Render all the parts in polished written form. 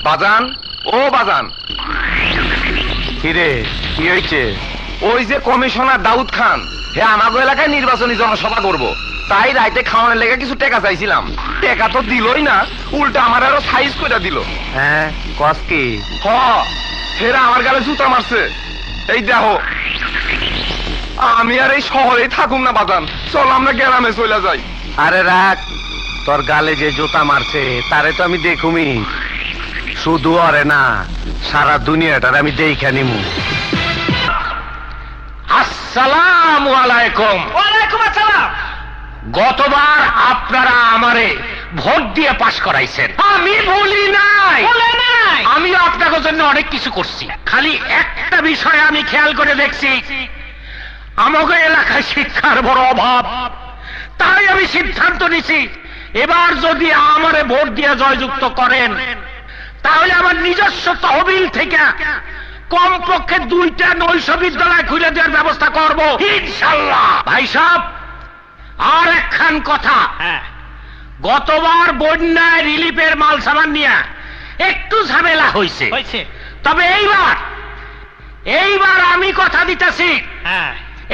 বাজান, ও বাজান। কিরে, কি হয়েছে? ওই যে কমিশনার দাউদ খান, হে আমাগো এলাকায় নির্বাচনী জনসভা করব, তাই রাইতে খাওয়ানোর লেগে কিছু টাকা চাইছিলাম। টাকা তো দিলই না, উল্টা আমার আরো সাইজ করে দিল। হ্যাঁ, কস কি? হ, হেরা আমার গালে জুতা মারছে। এই দেখো, আমি আর এই শহরেই থাকুম না বাজান, চল আমরা গ্রামে চলে যাই। আরে রাখ, তোর গালে যে জুতা মারছে তারে তো আমি দেখুমি, শুধু অরে না সারা দুনিয়াটার আমি দেখে নিমু। আসসালামু আলাইকুম। ওয়ালাইকুম আসসালাম। গতবার আপনারা আমারে ভোট দিয়ে পাশ করাইছেন, আমি ভুলি নাই। আমি আপনাদের জন্য অনেক কিছু করছি, খালি একটা বিষয় আমি খেয়াল করে দেখছি, আমাদের এলাকায় শিক্ষার বড় অভাব। তাই আমি সিদ্ধান্ত নিছি, এবার যদি আমারে ভোট দিয়ে জয়যুক্ত করেন তাহলে আমার নিজস্ব তহবিল থেকে কমপক্ষে 2টা নৈশ বিদ্যালয় খুলে দেওয়ার ব্যবস্থা করব ইনশাআল্লাহ। ভাই সাহেব, আর একখান কথা, গতবার বন্যায় রিলিফের মাল সামান নিয়ে একটু ঝামেলা হয়েছে, তবে এইবার আমি কথা দিতেছি,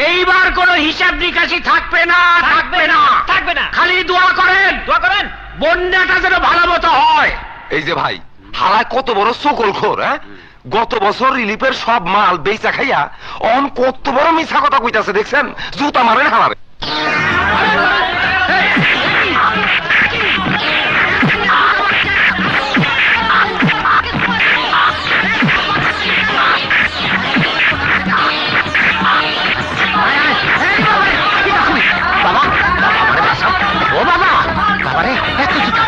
এইবার কোনো হিসাব নিকাশি থাকবে না, খালি দোয়া করেন বন্যাটা যেন ভালো মতো হয়। এই যে ভাই, হালায় কত বড় সকল খোর। হ্যাঁ, গত বছর রিলিফের সব মাল বেচা খাইয়া অন কত বড় মিছা কথা কইতাছে দেখছেন? জুতা মারেন হালারে। ও বাবা, বাবারে এত জুতা,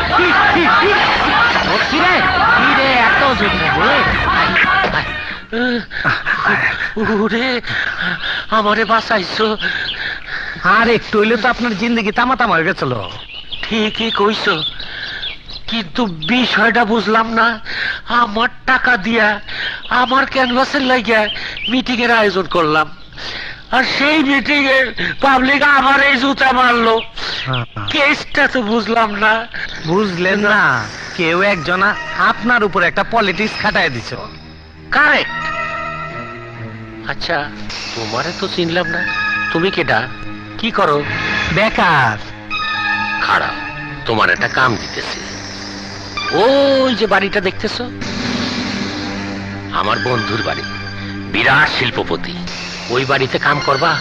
এত জুতা, আমারে বাঁচাইছো। আর একটু হইলে তো আপনার জিন্দগি তামা তামা হয়ে গেছিল। ঠিকই কইছো, কিন্তু বিষয়টা বুঝলাম না। আমার টাকা দিয়া আমার ক্যানভাসের লাগিয়া মিটিং এর আয়োজন করলাম, আর সেই মিটিং এ পাবলিক আমার এই জুতা মারলো। কেসটা তো বুঝলাম না। বুঝলেন না? কেউ একজন আপনার উপর একটা পলিটিক্স খাটায় দিছ। কারেক্ট। আচ্ছা, তোমারে তো চিনলাম না, তুমি কেডা, কি করো? বেকার। খারাপ, তোমার একটা কাম দিতেছি। ওই যে বাড়িটা দেখতেছো, আমার বন্ধুর বাড়ি, বিরাট শিল্পপতি। ওই বাড়িতে কাম করবা?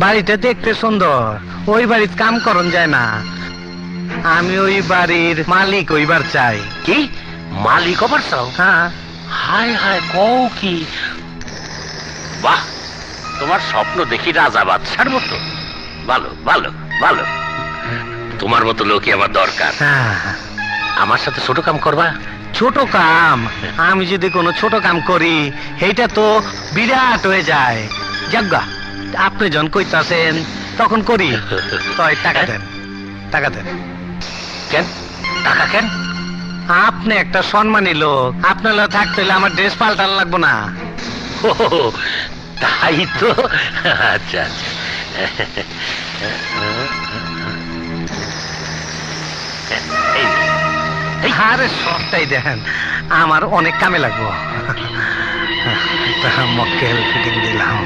বাড়িটা দেখতে সুন্দর, ওই বাড়িতে কাম করন যায় না। আমি ওই বাড়ির মালিক হইবার চাই। কি মালিক হবার চাও? হ্যাঁ। হায় হায়, কও কি? বাহ, তোমার স্বপ্ন দেখি রাজা বাদশার মতো। ভালো ভালো ভালো, তোমার মতো লোকই আমার দরকার। আমার সাথে ছোট কাম করবা? ছোট কাম? আমি যদি কোনো ছোট কাম করি সেইটা তো বিরাট হয়ে যায়। যাজ্ঞা, আপনি যখন কইতাছেন তখন করি। তয় টাকা দেন, টাকা দেন। কেন টাকা কেন? আপনি একটা সম্মানী লোক, আপনার লোক থাকতে হলে আমার ড্রেস পাল্টানো লাগবো না। ও, তাই তো। আচ্ছা আচ্ছা, আরে সবটাই দেখেন, আমার অনেক কামে লাগবো। মক্কেল ফিটিং দিলাম।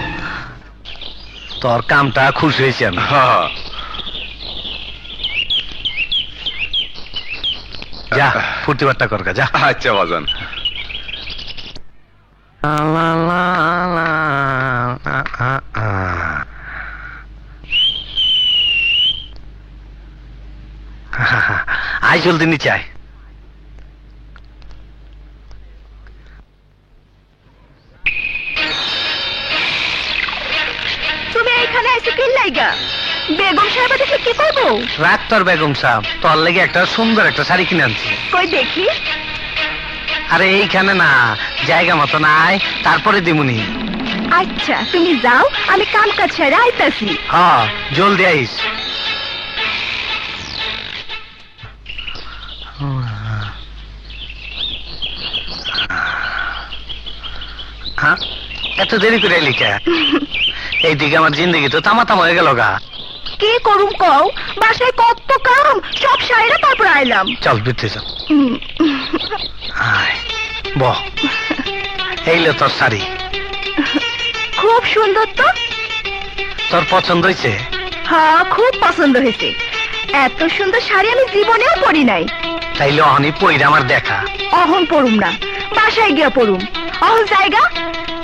তোর কামটা খুশি হয়েছে না? যা ফুর্তি বার্তা কর, যা। আচ্ছা বাজান। আয় জলদি নিচে আয়। তুমি এইখানে এসে কি লাইগা? বেগম সাহেব দেখে কি করবো? রাত তোর বেগম সাহেব, তোর লেগে একটা সুন্দর একটা শাড়ি কিনে আনছি। কই দেখি। আরে এইখানে না, জায়গা মতো নাই, তারপরে দিমুনি। আচ্ছা তুমি যাও, আমি কাম কাজ ছেড়ে আইতাছি। হ্যাঁ, জলদি আইস। হ্যাঁ, এত দেরি করে এলি কে? এইদিকে আমার জিন্দগি তো তামা তামা হয়ে গেল গা। কি করুম কও, বাসায় কত কাম, সব সাইরা তারপর আইলাম। চল ভিতরে চল। আয় বহ, এইলে তোর শাড়ি। খুব সুন্দর তো। তোর পছন্দ হয়েছে? হ্যাঁ, খুব পছন্দ হয়েছে। এত সুন্দর শাড়ি আমি জীবনেও পরি নাই। তাইলে অহনি পইরা আমার দেখা। অহন পড়ুম না, বাসায় গিয়া পড়ুম। অহন জায়গা,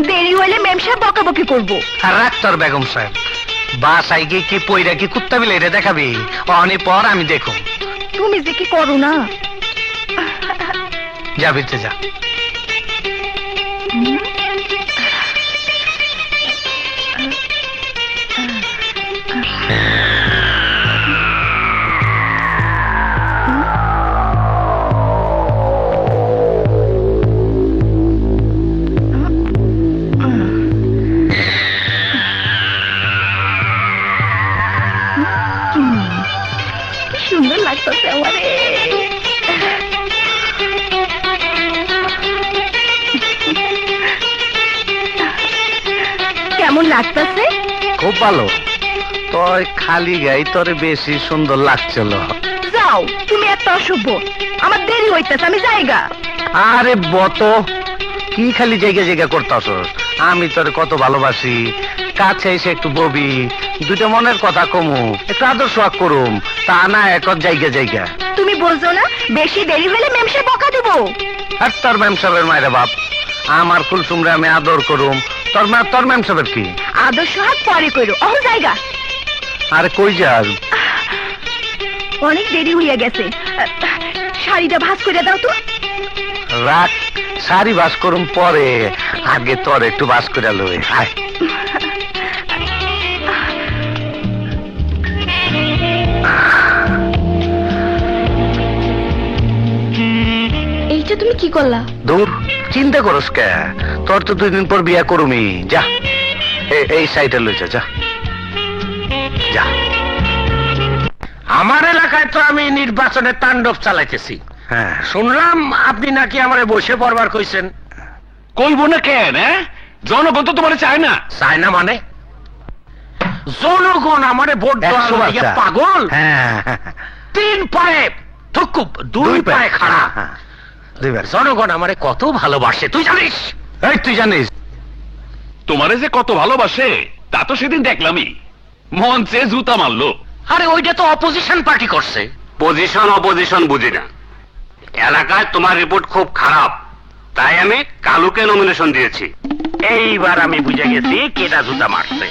দেরি হইলে মেম সাহেব বকাবকি করবো। আর রাখ তোর বেগম সাহেব, বাসায় গিয়ে কি পইরা কি কুত্তা বিলে দেখাবি? অহনি পর আমি দেখুম। তুমি যে কি করো না। যা ভিতরে যা। কি সুন্দর লাগতেছে আমারে। কেমন লাগতেছে? খুব ভালো। তোর খালি গাই তোর বেশি সুন্দর লাগছিল। যাও, তুমি একটা অসভ্য। আমার দেরি হইতেছে, আমি যাইগা। আরে বত, কি খালি জায়গা জায়গা করতাছস? আমি তোর কত ভালোবাসি। কাছে এসে একটু ববি, দুটো মনের কথা কমু, একটু আদর সোয়াগ করুম, তা না এক জায়গা জায়গা। তুমি বোঝো না, বেশি দেরি হলে মেম সাহেব বকা দেবো। আর তোর ম্যাম সাহেবের মায়ের বাপ, আমার কুলসুমরে আমি আদর করুম, তোর ম্যাম সাহেবের কি? আদর্শ হাত পরে করো, অহ জায়গা। আরে কই যাস? অনেক দেরি হইয়া গেছে। শাড়িটা ভাঁজ করে দাও তো। রাখ, শাড়ি বাস করুম পরে, আগে তোর একটু বাস করে লই। আয় এইটা তুমি কি করলা? দূর, চিন্তা করস কে? তোর তো 2 দিন পর বিয়া করুমি। যা এই সাইডে লই যা, যা যা। আমার এলাকায় তো আমি নির্বাচনের তাণ্ডব চালাইতেছি। হ্যাঁ, শুনলাম আপনি নাকি আমারে বসে পড়বার কইছেন। কইব না কেন? জনগণ তো তোমার চায় না। চায় না মানে? জনগণ আমারে ভোট দেওয়ার 100 লাগি বাচ্চা। পাগল। হ্যাঁ 3 পায়ে থুকুপ, 2 পায়ে খাড়া। হ্যাঁ, 2 বার। জনগণ আমারে কত ভালোবাসে তুই জানিস? এই তুই জানিস? তোমারে যে কত ভালোবাসে তা তো সেদিন দেখলামই, মঞ্চে জুতা মারলো। আরে ওইটা তো অপোজিশন পার্টি করছে। পজিশন অপোজিশন বুঝি না। এলাকায় তোমার রিপোর্ট খুব খারাপ, তাই আমি কালুকে নমিনেশন দিয়েছি। এইবার আমি বুঝে গেছি কেটা জুতা মারছে।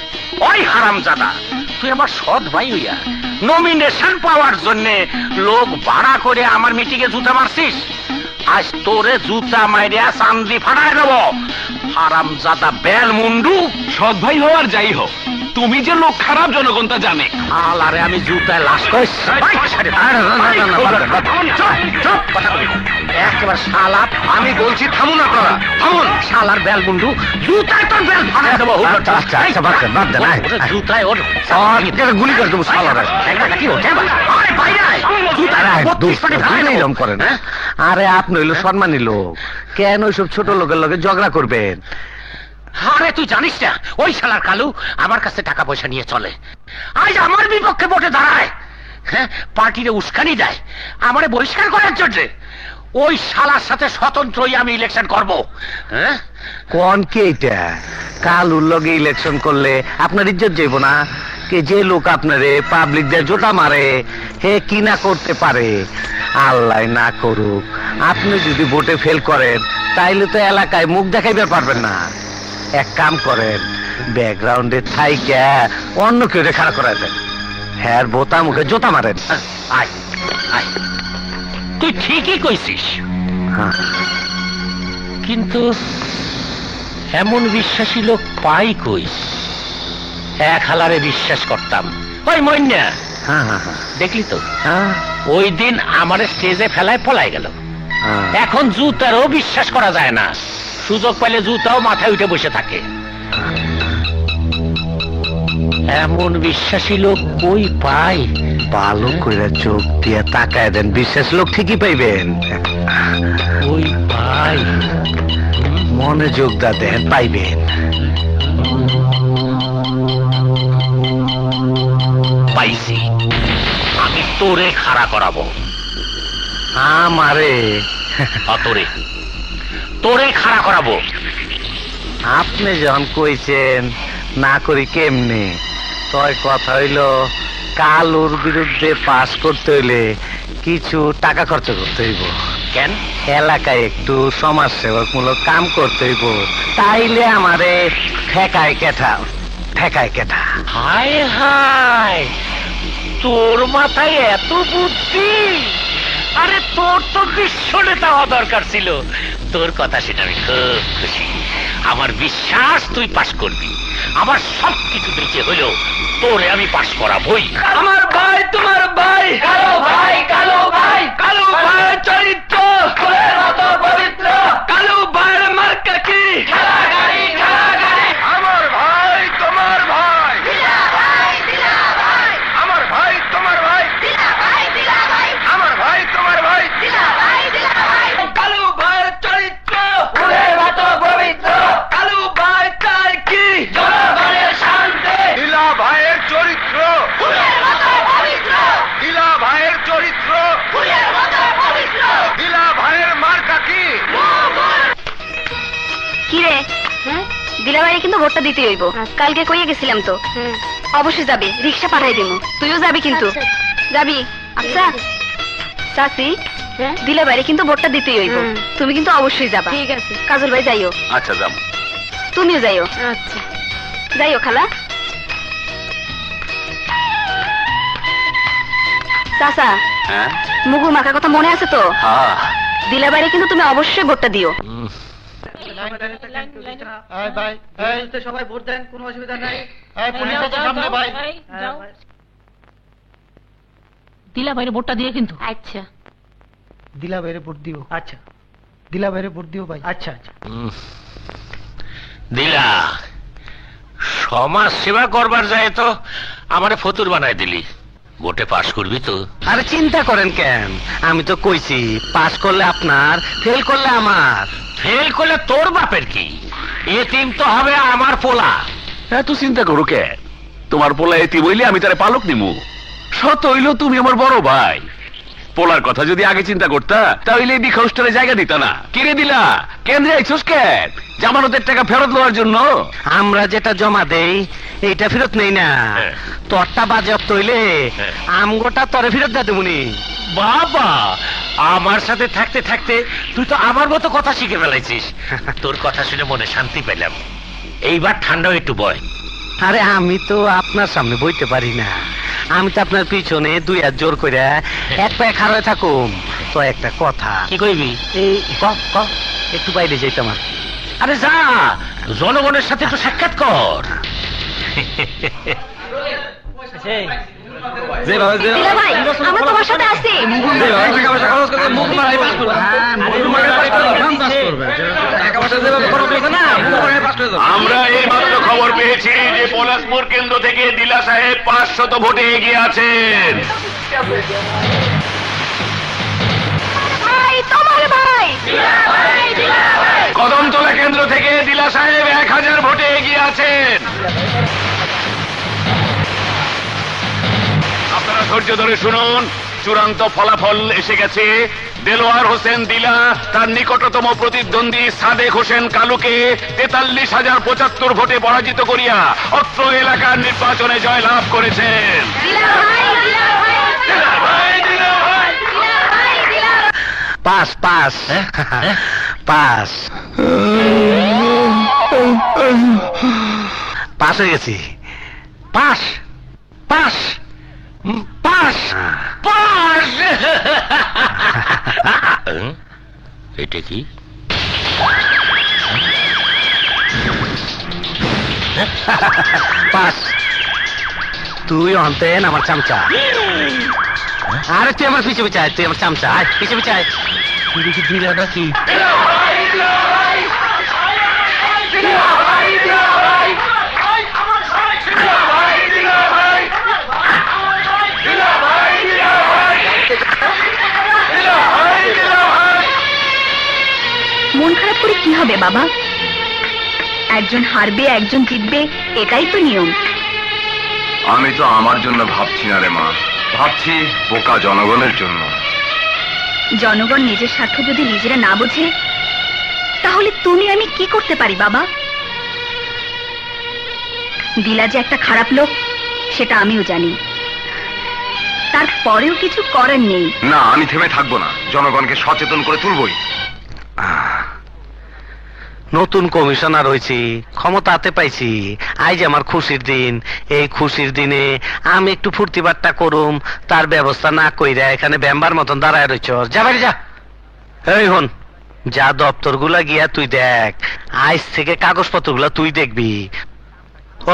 ওই হারামজাদা, তুই আমার সৎ ভাই হইয়া নমিনেশন পাওয়ার জন্য লোক ভাড়া করে আমার মিটিংয়ে জুতা মারছিস। আজ তোরে জুতা মাইরিয়া চান্দি ফাটাই দেব। হারামজাদা বেল মুন্ডু। সৎ ভাই হও আর যাই হোক, তুমি যে লোক খারাপ জনগণ তা জানে। আলারে আমি জুতায় লাশ কইস। একেবারে শালা, আমি বলছি থামুন আপনারা, থামুন। শালার বেল মুন্ডু, জুতায় তোর বেল ফাটাই দেব। আচ্ছা, আচ্ছা, আচ্ছা, বাদ দে, বাদ দে, আয়, আয়। জুতায় ওর গুলি করে দেবো শালারে। এরকম করেন? আরে আপনি হইলো সম্মানী লোক, কেন ওইসব ছোট লোকের লগে ঝগড়া করবেন? আরে তুই জানিস না, ওই শালার কালু আমার কাছে টাকা পয়সা নিয়ে চলে। আজ আমার বিপক্ষে ভোটে দাঁড়ায়। হ্যাঁ, পার্টিরে উস্কানি দেয় আমারে বহিষ্কার করার জন্য। ওই শালার সাথে স্বতন্ত্রই আমি ইলেকশন করব। হ্যাঁ, কোন কি এটা? কালুর লগে ইলেকশন করলে আপনার ইজ্জত যাইব না? কে যে লোক আপনারে পাবলিক দিয়ে জোতা মারে, হে কি না করতে পারে? আল্লাহ না করুক, আপনি যদি ভোটে ফেল করেন তাইলে তো এলাকায় মুখ দেখাইতে পারবেন না। এক কাম করেন, ব্যাকগ্রাউন্ডে থাইকা অন্য কেউ খাড়া করাই দেন, হ্যাঁ বোতা মুখে জোতা মারেন। আয় আয়, তুই ঠিকই কইছিস, হ্যাঁ, কিন্তু এমন বিশ্বাসী লোক পাই কই? এক হালারে বিশ্বাস করতাম। ওই মইন্যা, হ্যাঁ, হ্যাঁ, হ্যাঁ, দেখলি তো হ্যাঁ, ওই দিন আমারে স্টেজে ফেলায় পলাই গেল। হ্যাঁ। এখন জুতারও বিশ্বাস করা যায় না। সুযোগ পাইলে জুতাও মাথায় উঠে বসে থাকে। এমন বিশ্বাসী লোক কই পাই? ভালো করে চোখ দিয়ে তাকায় দেন, বিশ্বাস লোক ঠিকই পাইবেন। কই পাই? মনে যোগ দা দেন, পাইবেন। পাইছি, আমি তোরে খাড়া করাবো। আমারে তোরে তোরে খাড়া করাবো। আপনি যখন কইছেন না করি কেমনে, তয় কথা হইল কালুর বিরুদ্ধে পাস করতে হইলে কিছু টাকা খরচ করতে হইব। কেন? এলাকায় একটু সমাজসেবকমূলক কাম করতে হইব, তাইলে আমারে ঠেকায় কেঠা। হায় হায়, তোর মাথায় এত বুদ্ধি! আরে তোর তো বিশ্ব নেতা হওয়া দরকার ছিল। তোর কথা শুনে আমি খুব খুশি। আমার বিশ্বাস তুই পাস করবি। আমার সবকিছু বেঁচে হলো তোরে আমি পাস করাবই। আমার ভাই তোমার ভাই, কালো ভাই, কালো ভাই, কালো ভাই চরিত্র ফুলের মতো পবিত্র, কালো ভাইয়ের মার্কা কি? আমার ভাই তোমার ভাই, আমার ভাই তোমার ভাই, আমার ভাই তোমার ভাই, কালো ভাইয়ের চরিত্র ফুলের মতো পবিত্র, কালো ভাই চাই কি? জনগণের শান্তি। দিলা ভাইয়ের চরিত্র ফুলের মতো পবিত্র, দিলা ভাইয়ের চরিত্র ফুলের মতো পবিত্র, দিলা ভাইয়ের মার্কা কি? কি রে, দিলাবাড়ি কিন্তু ভোটটা দিতে হইব। কালকে কইয়ে গেছিলাম তো। অবশ্যই যাবি, রিক্সা পাঠাই দিমু। তুইও যাবি কিন্তু। যাবি? আচ্ছা চাচি, দিলাবাড়ি কিন্তু ভোটটা দিতেই হইব। তুমি কিন্তু অবশ্যই যাবা। ঠিক আছে। কাজল ভাই যাইও। আচ্ছা যাবো। তুমিও যাইও। আচ্ছা যাইও খালা। চাচা, হ্যাঁ মুগুর মাখার কথা মনে আছে তো? হ্যাঁ দিলাবাড়ি কিন্তু তুমি অবশ্যই ভোটটা দিও। সবাই ভোট দেন, কোনো অসুবিধা নাই। দিলা বাইরে ভোটটা দিয়ে কিন্তু। আচ্ছা দিলা বাইরে ভোট দিও। আচ্ছা, দিলা বাইরে ভোট দিও ভাই। আচ্ছা আচ্ছা। দিলা, সমাজ সেবা করবার যায় তো আমারে ফতুর বানাই দিলি। ভোটে পাস করবি তো? আরে চিন্তা করেন কেন, আমি তো কইছি পাস করলে আপনার, ফেল করলে আমার। ফেল করলে তোর বাপের কি? এতিম তো হবে আমার পোলা। এত চিন্তা করো কে? তোমার পোলা এতি বইলে আমি তারে পালক নিমু। সত হইল তুমি আমার বড় ভাই। পোলার কথা যদি আগে চিন্তা করতা তাহলে এই বিখাউস্টারে জায়গা দিতা না। কিরে দিলা, কেন্দ্রে আইছস কেন? জামানতের টাকা ফেরত লওয়ার জন্য? আমরা যেটা জমা দেই এইটা ফেরত নেই না। হ্যাঁ। তোরটা বাজেয়াপ্ত হইলে হ্যাঁ। আমগোটা তরে ফেরত দিতে মুনি। বাবা, আমার সাথে থাকতে থাকতে তুই তো আমার মতো কথা শিখে ফেলাইছিস। তোর কথা শুনে মনে শান্তি পেলাম। এইবার ঠান্ডাও একটু বয়। আরে আমি তো আপনার সামনে বইতে পারি না। আমি তো আপনার পিছনে দুই হাত জোর করে এক পায়ে খাড়া হয়ে থাকুম। তো একটা কথা, কি কইবি? এই একটু বাইরে যাইতাম আর কি। আরে যা, জনগণের সাথে তো সাক্ষাৎ কর। দিলাভাই, আমরা তোমার সাথে আছি। আমরা এই মাত্র খবর পেয়েছি যে পলাশপুর কেন্দ্র থেকে দিলা সাহেব 500 ভোটে এগিয়ে আছেন। ভাই, তোমার ভাই। কদমতলা কেন্দ্র থেকে দিলা সাহেব 1000 ভোটে এগিয়ে আছেন। আপনারা ধৈর্য ধরে শুনুন, চূড়ান্ত ফলাফল এসে গেছে। দেলোয়ার হোসেন দিলা তার নিকটতম প্রতিদ্বন্দ্বী সাদেক হোসেন কালুকে 43,075 ভোটে পরাজিত করিয়া অত্র এলাকার নির্বাচনে জয়লাভ করেছেন। পাস পাস পাস পাস হয়ে গেছি। Pass pass pass pass. এটা কি? পাস। তুই অন্তেন আমার চামচা। আরে তুই আমার পিছে পিছে আয়, তুই আমার চামচা। আয় পিছে পিছে আয়। তুই দেখি দিলা নাকি? মন খারাপ করে কি হবে বাবা? একজন হারবে, একজন জিতবে, এটাই তো নিয়ম। আমি তো আমার জন্য ভাবছি না রে মা, ভাবছি বোকা জনগণের জন্য। জনগণ নিজের স্বার্থ যদি নিজেরা না বোঝে তাহলে তুমি আমি কি করতে পারি বাবা? দিলা যে একটা খারাপ লোক সেটা আমিও জানি, তারপরেও কিছু করার নেই। না, আমি থেমে থাকবো না, জনগণকে সচেতন করে তুলবই। নতুন কমিশনার হয়েছি, ক্ষমতা হাতে পাইছি, আজ আমার খুশির দিন। এই খুশির দিনে আমি একটু ফুর্তি বাট্টা করুম, তার ব্যবস্থা না কইরা এখানে ব্যাম্বার মতন দাঁড়ায় রয়েছ। যা বাড়ি যা। এই হন, যা দপ্তর গুলা গিয়া তুই দেখ, আজ থেকে কাগজপত্র গুলা তুই দেখবি।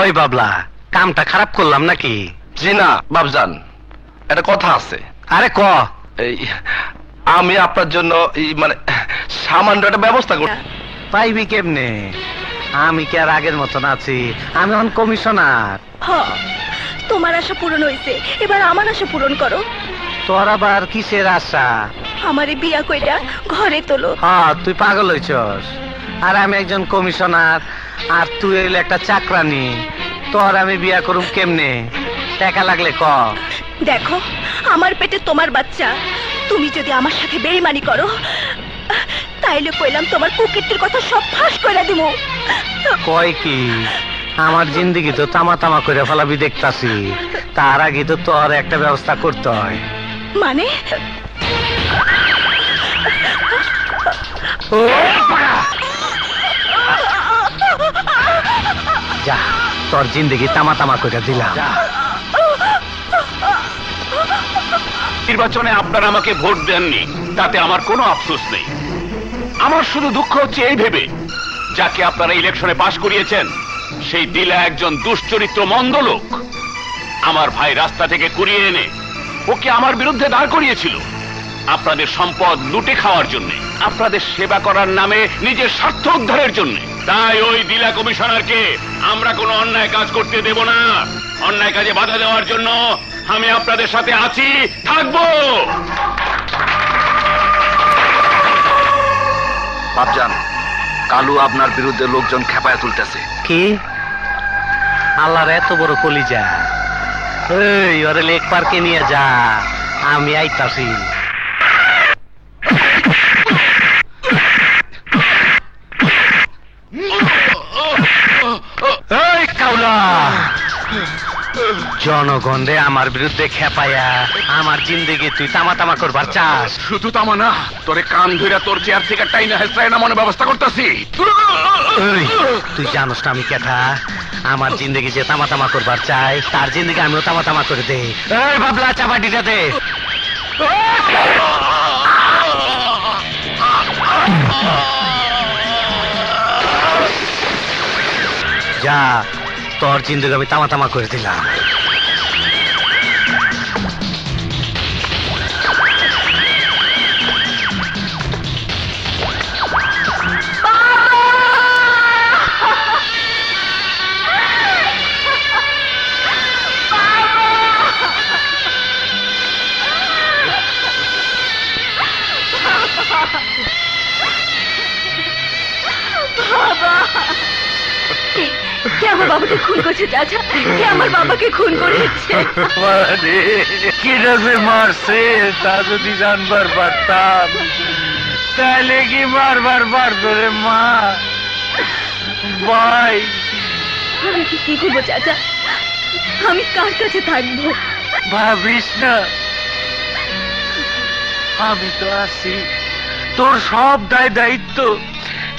ওই বাবলা, কামটা খারাপ করলাম নাকি? জি না বাবজান, একটা কথা আছে। আরে ক। এই আমি আপনার জন্য মানে সামান্য একটা ব্যবস্থা করব। পাইবি কেমনে? আমি কি আর আগের মতন আছি? আমি এখন কমিশনার। তোমার আশা পূরণ হয়েছে, এবার আমার আশা পূরণ করো। তোর আবার কিসের আশা? আমারে বিয়া কইরা ঘরে তোলো। হ্যাঁ, তুই পাগল হইছস। আর আমি একজন কমিশনার, আর তুই হইলে একটা চাকরানি। তোর আমি বিয়া করুম কেমনে? টাকা লাগলে ক। দেখো, আমার পেটে তোমার বাচ্চা, তুমি যদি আমার সাথে বেইমানি করো তাইলে কইলাম তোমার পকেটের কথা সব ফাঁস কইরা দিমু। কয় কি? আমার জিন্দেগি তো তামা তামা করে ফেলাবি দেখতাছি, তার আগে তো তোর একটা ব্যবস্থা করতে হয়। মানে? যা, তোর জিন্দেগি তামা তামা করে দিলাম। নির্বাচনে আপনারা আমাকে ভোট দেননি, তাতে আমার কোনো আফসোস নেই। আমার শুধু দুঃখ হচ্ছে এই ভেবে, যাকে আপনারা ইলেকশনে পাশ করিয়েছেন সেই দিলা একজন দুশ্চরিত্র মন্দ লোক। আমার ভাই রাস্তা থেকে কুড়িয়ে এনে ওকে আমার বিরুদ্ধে দাঁড় করিয়েছিল, আপনাদের সম্পদ লুটে খাওয়ার জন্য, আপনাদের সেবা করার নামে নিজের স্বার্থ উদ্ধারের জন্য। তাই ওই দিলা কমিশনারকে আমরা কোনো অন্যায় কাজ করতে দেব না। অন্যায় কাজে বাধা দেওয়ার জন্য আমি আপনাদের সাথে আছি, থাকবো। বাবজান, কালু আপনার বিরুদ্ধে লোকজন খেপায় তুলতেছে। কি? আল্লাহর এত বড় কলিজা! এই ওরে লেক পার্কে নিয়ে যা, আমি আইতাছি। এই কাউলা, জনগণ রে আমার বিরুদ্ধে খেপাইয়া আমার জিন্দেগি তুই তামা তামা করবার চাস? শুধু তামা না, তোরে কান ধইরা তোর চেয়ার থেকে টাইনা হেসরাই না মনে ব্যবস্থা করতেছি। এই, তুই জানোস না আমি কেঠা? আমার জিন্দেগি যে তামা তামা করবার চাই, তার জিন্দেগি আমিও তামা তামা করে দে। এই বাবলা, চাপাটিটা দে। যা, তোর জিন্দেগি আমি তামা তামা করে দিলাম। কে আমার বাবাকে খুন করছে? চাচা, কে আমার বাবাকে খুন করেছে? কি যে মারছে তা যদি জানবার পারতাম তাহলে কি বারবার পারতো রে মা। ভাই, আমি কি করবো চাচা? আমি কার কাছে থাকবো? ভাবিস না, আমি তো আছি। তোর সব দায় দায়িত্ব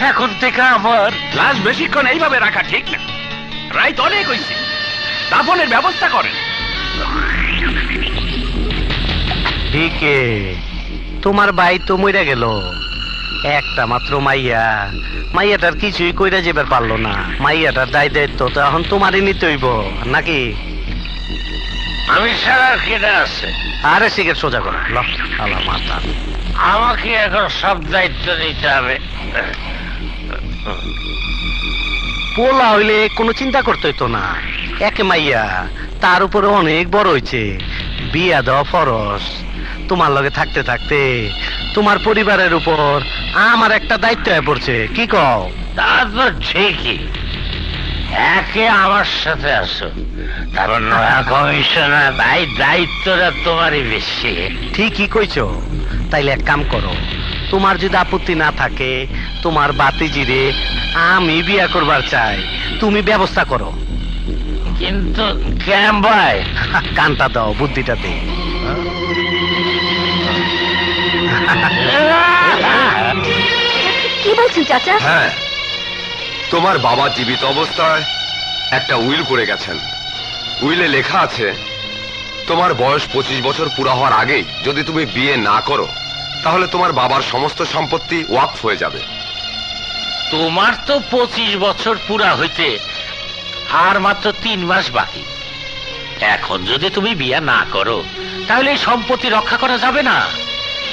এখন থেকে আমার। লাশ বেশিক্ষণ এইভাবে রাখা ঠিক না, রাইত অনেক হয়েছে, দাফনের ব্যবস্থা করেন। ঠিকে, তোমার ভাই তো মইরা গেল, একটা মাত্র মাইয়া, মাইয়াটার কিছুই কইরা যেবার পারলো না। মাইয়াটার দায় দায়িত্ব তো এখন তোমারই নিতে হইব নাকি? আমি ছাড়া কেটে আছে? আরে সিগারেট সোজা করো, আলা মাথা। আমাকে এখন সব দায়িত্ব নিতে হবে। পোলা হইলে কোনো চিন্তা করতে হইতো না, একে মাইয়া, তার উপরে অনেক বড় হইছে, বিয়া দেওয়া ফরজ। তোমার লগে থাকতে থাকতে তোমার পরিবারের উপর আমার একটা দায়িত্ব হয়ে পড়ছে। কি কও? তা তো ঠিকই, একে আমার সাথে আসো, তারপর নয়া কমিশনার ভাই দায়িত্বটা তোমারই বেশি। ঠিকই কইছো। তাইলে এক কাম করো, তোমার যদি আপত্তি না থাকে তোমার বাতিজিরে আমি বিয়া করবার চাই, তুমি ব্যবস্থা করো। কিন্তু কেন ভাই? কানটা দাও, বুদ্ধিটা দে। কি বলছেন চাচা? হ্যাঁ, তোমার বাবা জীবিত অবস্থায় একটা উইল করে গেছেন। উইলে লেখা আছে তোমার বয়স 25 বছর পুরা হওয়ার আগেই যদি তুমি বিয়ে না করো তাহলে তোমার বাবার সমস্ত সম্পত্তি ওয়াকফ হয়ে যাবে। তোমার তো 25 বছর পুরা হইতে আর মাত্র 3 মাস বাকি। এখন যদি তুমি বিয়ে না করো তাহলে এই সম্পত্তি রক্ষা করা যাবে না,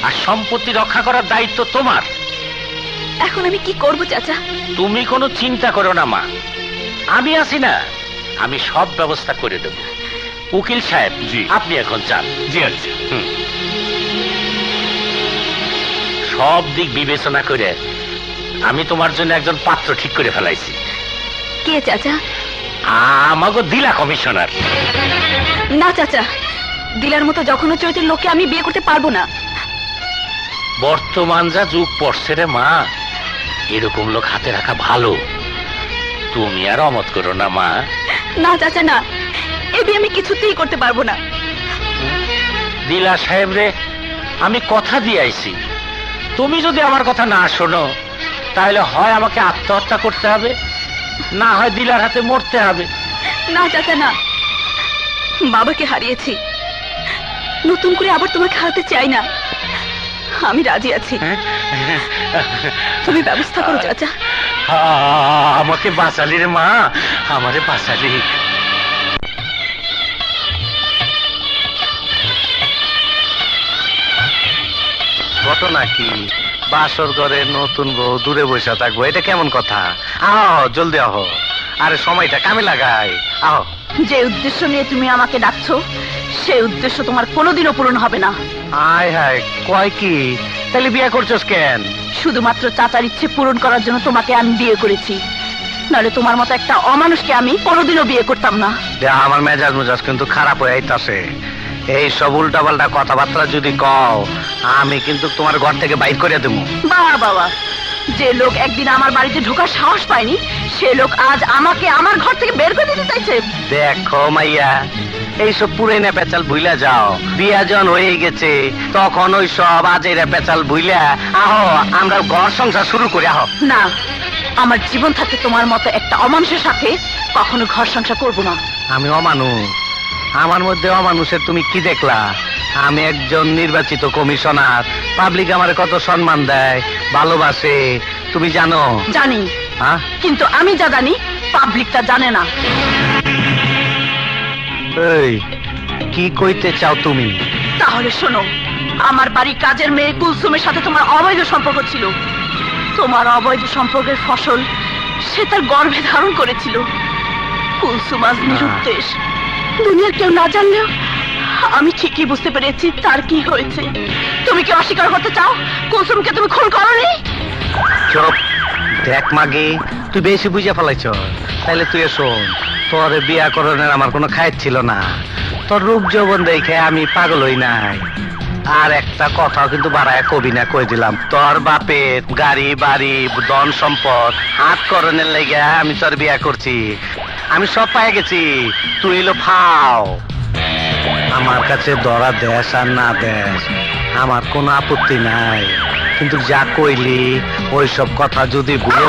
আর সম্পত্তি রক্ষা করার দায়িত্ব তোমার। এখন আমি কি করব চাচা? তুমি কোনো চিন্তা করো না মা, আমি আছি না, আমি সব ব্যবস্থা করে দেব। উকিল সাহেব, জি। আপনি এখন যান। জি আচ্ছা। সব দিক বিবেচনা করে আমি তোমার জন্য একজন পাত্র ঠিক করে ফেলাইছি। কে চাচা? আমাগো দিলা কমিশনার। না চাচা, দিলার মতো যখন চরিত্রের লোককে আমি বিয়ে করতে পারবো না। বর্তমান যা যুগ পড়ছে রে মা, এরকম লোক হাতে রাখা ভালো। তুমি আর অমত করো না মা। না চাচা না, এ বিয়ে আমি কিছুতেই করতে পারবো না। দিলা সাহেব রে আমি কথা দিয়ে আইছি, তুমি যদি আমার কথা না শোনো তাহলে হয় আমাকে আত্মহত্যা করতে হবে, না হয় দিলার হাতে মরতে হবে। না চাচা না, বাবাকে হারিয়েছি, নতুন করে আবার তোমাকে হারাতে চাই না। আমি রাজি আছি, তুমি ব্যবস্থা করো চাচা। আমাকে বাঁচালি রে মা, আমারে বাঁচালি। ঘটনা কি? বাসর ঘরে নতুন বউ দূরে বসে থাকবো, এটা কেমন কথা? আহ, জলদি আহ, আরে সময়টা কামে লাগাই। আহ, যে উদ্দেশ্য নিয়ে তুমি আমাকে ডাকছো সেই উদ্দেশ্য তোমার কোনোদিনও পূরণ হবে না। আয় হায়, কয় কি? তাহলে বিয়ে করছস কেন? শুধুমাত্র চাচার ইচ্ছে পূরণ করার জন্য তোমাকে আমি বিয়ে করেছি, নাহলে তোমার মতো একটা অমানুষকে আমি কোনোদিনও বিয়ে করতাম না। আমার মেজাজ কিন্তু খারাপ হয়ে আইতাছে। এই সব উল্টা পাল্টা কথাবার্তা যদি কও আমি কিন্তু তোমার ঘর থেকে বাইর করে দেবো। বাবা বাবা, যে লোক একদিন আমার বাড়িতে ঢোকার সাহস পায়নি সে লোক আজ আমাকে আমার ঘর থেকে বের করে দিতে চাইছে। দেখো মাইয়া, এইসব পুরাইনা পেঁচাল ভুইলা যাও। বিয়া যখন হয়ে গেছে তখন ওই সব আজেরা পেঁচাল ভুইলা আহো, আমরা ঘর সংসার শুরু করি। আহো না, আমার জীবন থাকতে তোমার মতো একটা অমানুষের সাথে কখনো ঘর সংসার করবো না। আমি অমানুষ? আমার মধ্যে অমানুষের তুমি কি দেখলা? আমি একজন নির্বাচিত কমিশনার, পাবলিক আমার কত সম্মান দেয়, ভালোবাসে, তুমি জানো? জানি, হ্যাঁ, কিন্তু আমি যা জানি পাবলিক তা জানে না। এই কি কইতে চাও তুমি? তাহলে শোনো, আমার বাড়ি কাজের মেয়ে কুলসুমের সাথে তোমার অবৈধ সম্পর্ক ছিল। তোমার অবৈধ সম্পর্কের ফসল সে তার গর্ভে ধারণ করেছিল। কুলসুম আজ নিরুদ্দেশ, দুনিয়ার কেউ না জানলেও আমি ঠিকই বুঝতে পেরেছি তার কি হয়েছে। তুমি কি অস্বীকার করতে চাও কুলসুমকে তুমি খুন করোনি? চুপ, দেখ মাগি, তুই বেশি বুঝে ফেলাইছ। তাইলে তুই শোন, তোর বিয়া করণের আমার কোনো খায়ের ছিল না। তোর রূপ যৌবন দেখে আমি পাগল হই নাই। আর একটা কথাও কিন্তু বাড়ায় কবি না, কই দিলাম, তোর বাপের গাড়ি বাড়ি ধন সম্পদ হাত করণের লেগে আমি তোর বিয়া করছি। আমি সব পাই গেছি, তুই এলো ফাও। আমার কাছে ধরা দেশ আর না দেশ আমার কোনো আপত্তি নাই, কিন্তু যা কইলি ওই সব কথা যদি ভুলো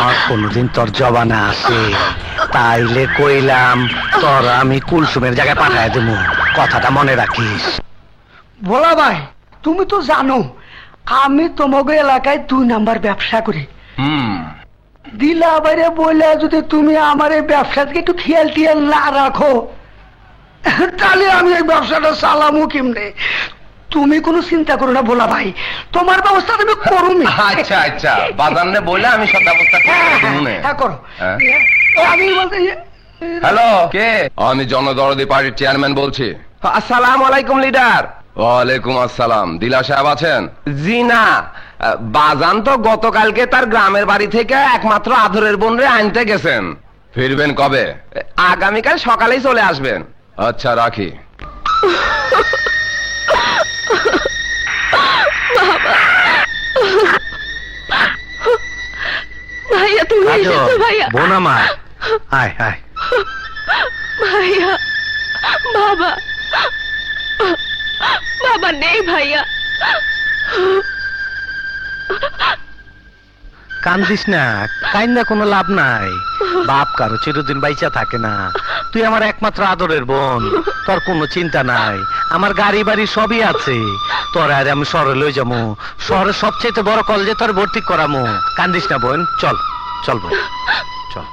আর কোনোদিন তোর জবানে আসে তাইলে কইলাম তোর আমি কুলসুমের জায়গায় পাঠায় দেবো, কথাটা মনে রাখিস। ভোলা ভাই, তুমি তো জানো আমি তোমাকে এলাকায় 2 নাম্বার ব্যবসা করি। দিলা বাইরে বলে যদি তুমি আমার এই ব্যবসা থেকে একটু খেয়াল টিয়াল না রাখো তাহলে আমি এই ব্যবসাটা চালামু কেমনে? তুমি কোনো চিন্তা করো না ভোলা ভাই, তোমার ব্যবস্থা তুমি করো। আচ্ছা আচ্ছা, বাজানে বলে আমি সব ব্যবস্থা করো। আমি বলতে হ্যালো, কে? আমি জনদরদি পার্টির চেয়ারম্যান বলছি। আসসালামু আলাইকুম লিডার। ওয়ালাইকুম আসসালাম। দিলা সাহেব আছেন? জি না, বাজান তো গতকালকে তার গ্রামের বাড়ি থেকে একমাত্র আদরের বোন রে আনতে গেছেন। ফিরবেন কবে? আগামীকাল সকালেই চলে আসবেন। আচ্ছা, রাখি। ভাইয়া তুমি কাজল, এসেছো ভাইয়া? বোন আমার, আয় আয়। ভাইয়া, বাবা, বাবা নেই ভাইয়া। কান্দিস না, কাইন্দা কোনো লাভ নাই। বাপ কারো চিরদিন বাইচা থাকে না। তুই আমার একমাত্র আদরের বোন, তোর কোনো চিন্তা নাই। আমার গাড়ি বাড়ি সবই আছে। তোর আর আমি শহরে লই যাবো। শহরের সবচেয়ে বড় কলেজে তোর ভর্তি করামো। কান্দিস না বোন, চল চল বোন চল।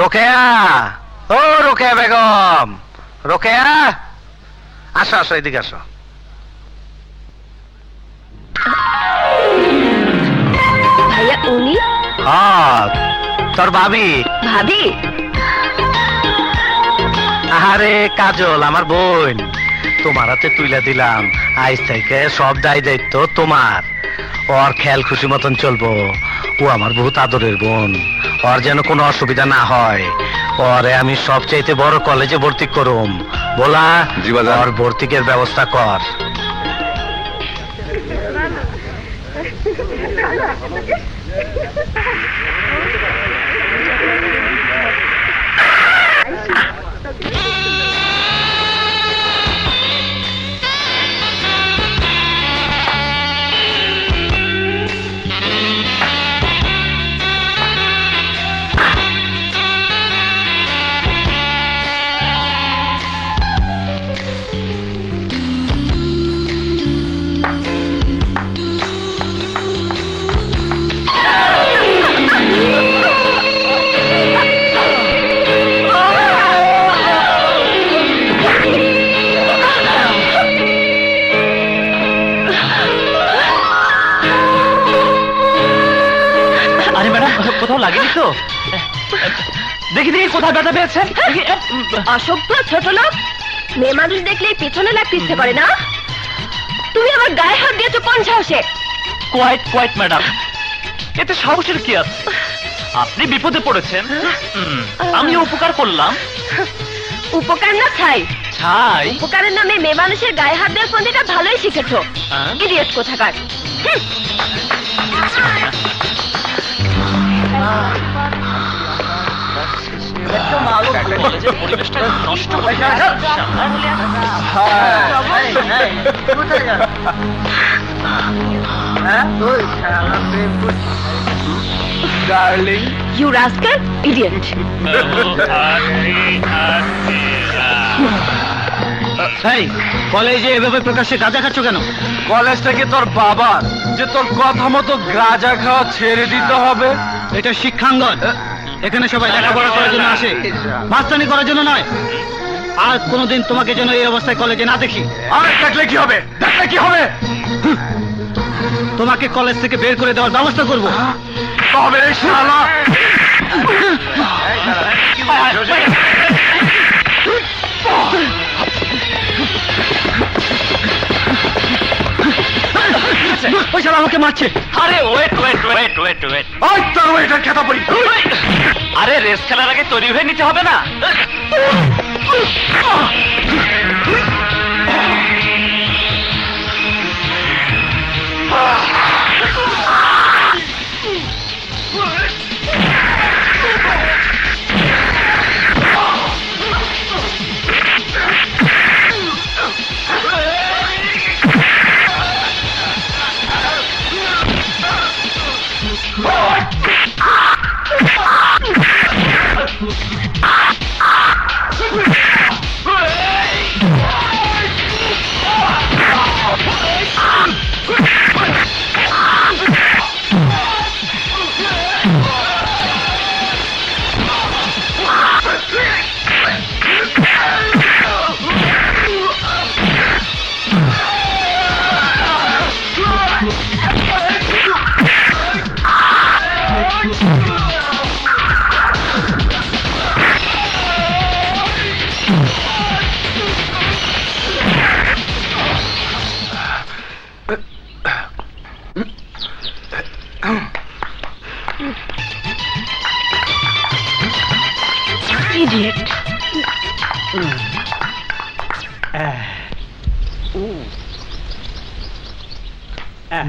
রোকেয়া, ও রোকেয়া বেগম, রোকেয়া, আসো আসো, এদিকে আসো। ভাইয়া উনি? তোর ভাবি। ভাবি? আরে কাজল, আমার বোন, তোমার হাতে তুইলা দিলাম। আজ থেকে সব দায় দায়িত্ব তোমার। ওর খেয়াল খুশি মতন চলবো। ও আমার বহুত আদরের বোন। ওর যেন কোনো অসুবিধা না হয়। ওরে আমি সবচাইতে বড় কলেজে ভর্তি করুম। বলা, জি বাজান। ওর ভর্তিকের ব্যবস্থা কর। কোথাও লাগেনি তো? দেখি দেখি কোথাও ব্যথা পেয়েছেন। অসভ্য ছোট লোক, মেয়ে মানুষ দেখলে পিছনে লাগতে ইচ্ছে করে না? তুমি আমার গায়ে হাত দিয়েছো কোন সাহসে? কোয়াইট কোয়াইট ম্যাডাম, এতে সাহসের কি আছে? আপনি বিপদে পড়েছেন, আমি উপকার করলাম। উপকার না ছাই? ছাই? উপকারের নামে মেয়ে মানুষের গায়ে হাত দেওয়ার পন্থীটা ভালোই শিখেছো। ইডিয়েট কোথাকার। পরিবেশটা নষ্ট করে ডার্লিং, ইউ রাস্কেল, ইডিয়েট। কলেজে এভাবে প্রকাশ্যে গাঁজা খাচ্ছ কেন? কলেজটা কি তোর বাবার যে তোর কথা মতো গাঁজা খাওয়া ছেড়ে দিতে হবে? এটা শিক্ষাঙ্গন। এখানে সবাই লেখাপড়া করার জন্য আসে, মাস্তানি করার জন্য নয়। আর কোনোদিন তোমাকে যেন এই অবস্থায় কলেজে না দেখি। আর দেখলে কি হবে? দেখলে কি হবে? তোমাকে কলেজ থেকে বের করে দেওয়ার ব্যবস্থা করবো। তবে শালা ওই শালা আমাকে মারছে। আরে wait wait wait wait wait, ওই তোর ওইটার খেতা পড়ি। আরে রেস খেলার আগে তৈরি হয়ে নিতে হবে না?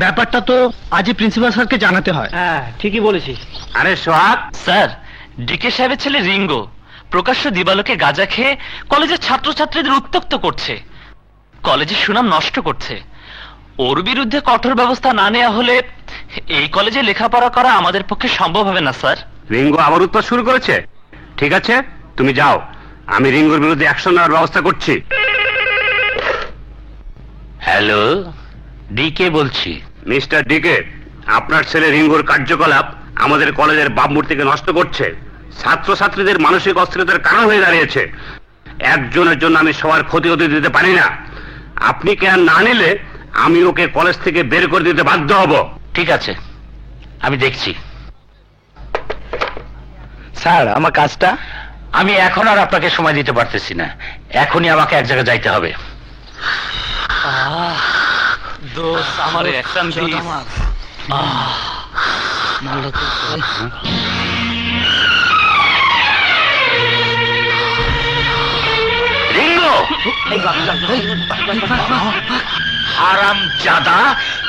ব্যাপারটা তো আজই প্রিন্সিপাল স্যারকে জানাতে হয়। হ্যাঁ, ঠিকই বলেছিস। আরে সোহাগ স্যার, ডিকে সাহেবের ছেলে রিঙ্গো প্রকাশ্য দিবালোকে গাঁজা খেয়ে কলেজের ছাত্রছাত্রীদের উত্ত্যক্ত করছে, কলেজের সুনাম নষ্ট করছে। ওর বিরুদ্ধে কঠোর ব্যবস্থা না নেওয়া হলে এই কলেজে লেখাপড়া করা আমাদের পক্ষে সম্ভব হবে না স্যার। রিঙ্গো আবার উৎপাত শুরু করেছে। ঠিক আছে, তুমি যাও, আমি রিঙ্গোর বিরুদ্ধে অ্যাকশন নেওয়ার ব্যবস্থা করছি। হ্যালো, ডিকে বলছি। মিস্টার ডিকে, আপনার ছেলে রিঙ্গোর কার্যকলাপ আমাদের কলেজের ভাবমূর্তিকে নষ্ট করছে, ছাত্রছাত্রীদের মানসিক অস্থিরতার কারণ হয়ে দাঁড়িয়েছে। একজনের জন্য আমি সবার ক্ষতি হতে দিতে পারি না। আপনি কেন না নিলে আমি ওকে কলেজ থেকে বের করে দিতে বাধ্য হব। ঠিক আছে, আমি দেখছি। স্যার, আমার কাজটা? আমি এখন আর আপনাকে সময় দিতে পারতেছি না, এখনই আমাকে এক জায়গায় যাইতে হবে। আমার অ্যাকশন দিস। রিঙ্গো, হারাম জাদা,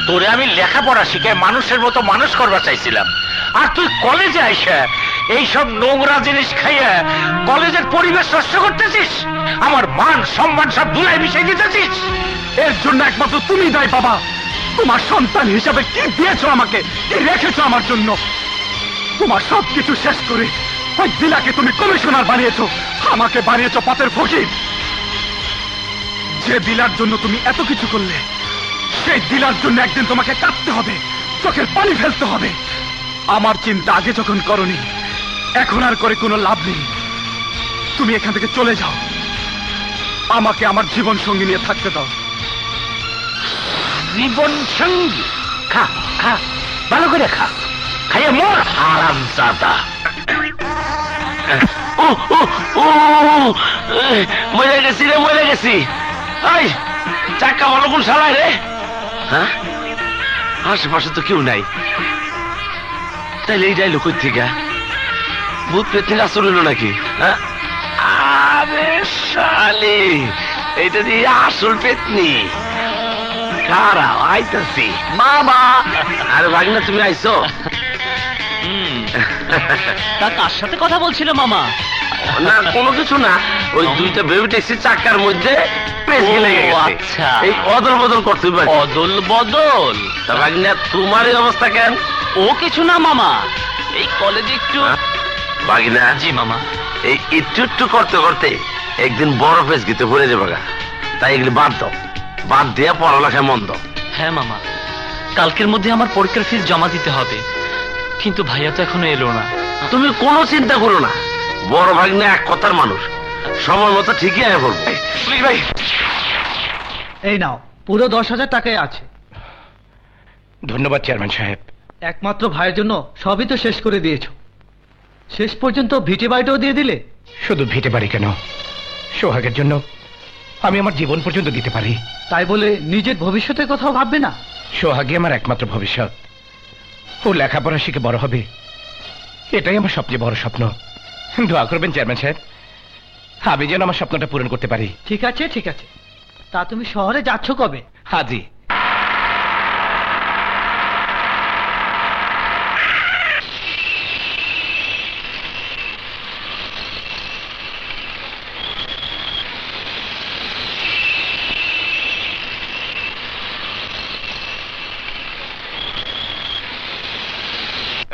তোরে আমি লেখাপড়া শিখে মানুষের মতো মানুষ করবা চাইছিলাম, আর তুই কলেজে আইসা এইসব নোংরা জিনিস খাইয়া কলেজের পরিবেশ নষ্ট করতেছিস, আমার মান সম্মান সব ধুলাই মিশিয়ে দিতেছিস। এর জন্য একমাত্র তুমি দায়ী বাবা। তোমার সন্তান হিসাবে কি দিয়েছো আমাকে, কি রেখেছো আমার জন্য? তোমার সবকিছু শেষ করে ওই দিলাকে তুমি কমিশনার বানিয়েছো, আমাকে বানিয়েছো পথের ফকির। যে দিলার জন্য তুমি এত কিছু করলে, সেই দিলার জন্য একদিন তোমাকে কাঁদতে হবে, চোখের পানি ফেলতে হবে। আমার চিন্তা আগে যখন করনি, এখন আর করে কোনো লাভ নেই। তুমি এখান থেকে চলে যাও, আমাকে আমার জীবন সঙ্গী নিয়ে থাকতে দাও। জীবন সঙ্গী? খা খা, ভালো করে খা, খাইয়ে মোর হারাম জাদা। মরে গেছি রে, মরে গেছি। এই চাক্কা ভালো কোন শালায় রে? হ্যাঁ, আশেপাশে তো কেউ নাই, তাইলে এই যাইলো কই থেকে? ভূত পেট থেকে আসল হলো নাকি? আরে শালি, এইটা দিয়ে আসল পেতনি। খারাপ আইতাছি মামা। আরে ভাগনা, তুমি আইছো? তা কার সাথে কথা বলছিল মামা? না, কোনো কিছু না, ওই দুইটা বেবি ট্যাক্সির চাকার মধ্যে পেঁচিয়ে লেগে গেছে। আচ্ছা, এই অদল বদল করতে পারি। অদল বদল? তা ভাগনা, তোমার এই অবস্থা কেন? ও কিছু না মামা, এই কলেজে একটু। ভাগনা? জি মামা। এই একটু একটু করতে করতে একদিন বড় পেঁচকিতে পড়ে যাবে, তাই এগুলি বাদ দাও, বাদ দিয়ে পড়ালেখায় মন দাও। হ্যাঁ মামা, কালকের মধ্যে আমার পরীক্ষার ফিস জমা দিতে হবে, কিন্তু ভাইয়া তো এখনো এলো না। তুমি কোনো চিন্তা করো না, বড় ভাগ্নে এক কথার মানুষ, সময় মতো ঠিকই আয় বলবো। ভাই, এই নাও, পুরো 10,000 টাকাই আছে। ধন্যবাদ চেয়ারম্যান সাহেব। একমাত্র ভাইয়ের জন্য সবই তো শেষ করে দিয়েছো, শেষ পর্যন্ত ভিটে বাড়িটাও দিয়ে দিলে। শুধু ভিটে বাড়ি কেন, সোহাগের জন্য আমি আমার জীবন পর্যন্ত দিতে পারি। তাই বলে নিজের ভবিষ্যতের কথাও ভাববে না? সোহাগই আমার একমাত্র ভবিষ্যৎ। ও লেখাপড়া শিখে বড় হবে, এটাই আমার সবচেয়ে বড় স্বপ্ন। দোয়া করবেন চেয়ারম্যান সাহেব, আমি যেন আমার স্বপ্নটা পূরণ করতে পারি। ঠিক আছে, ঠিক আছে। তা তুমি শহরে যাচ্ছ কবে? হাজি।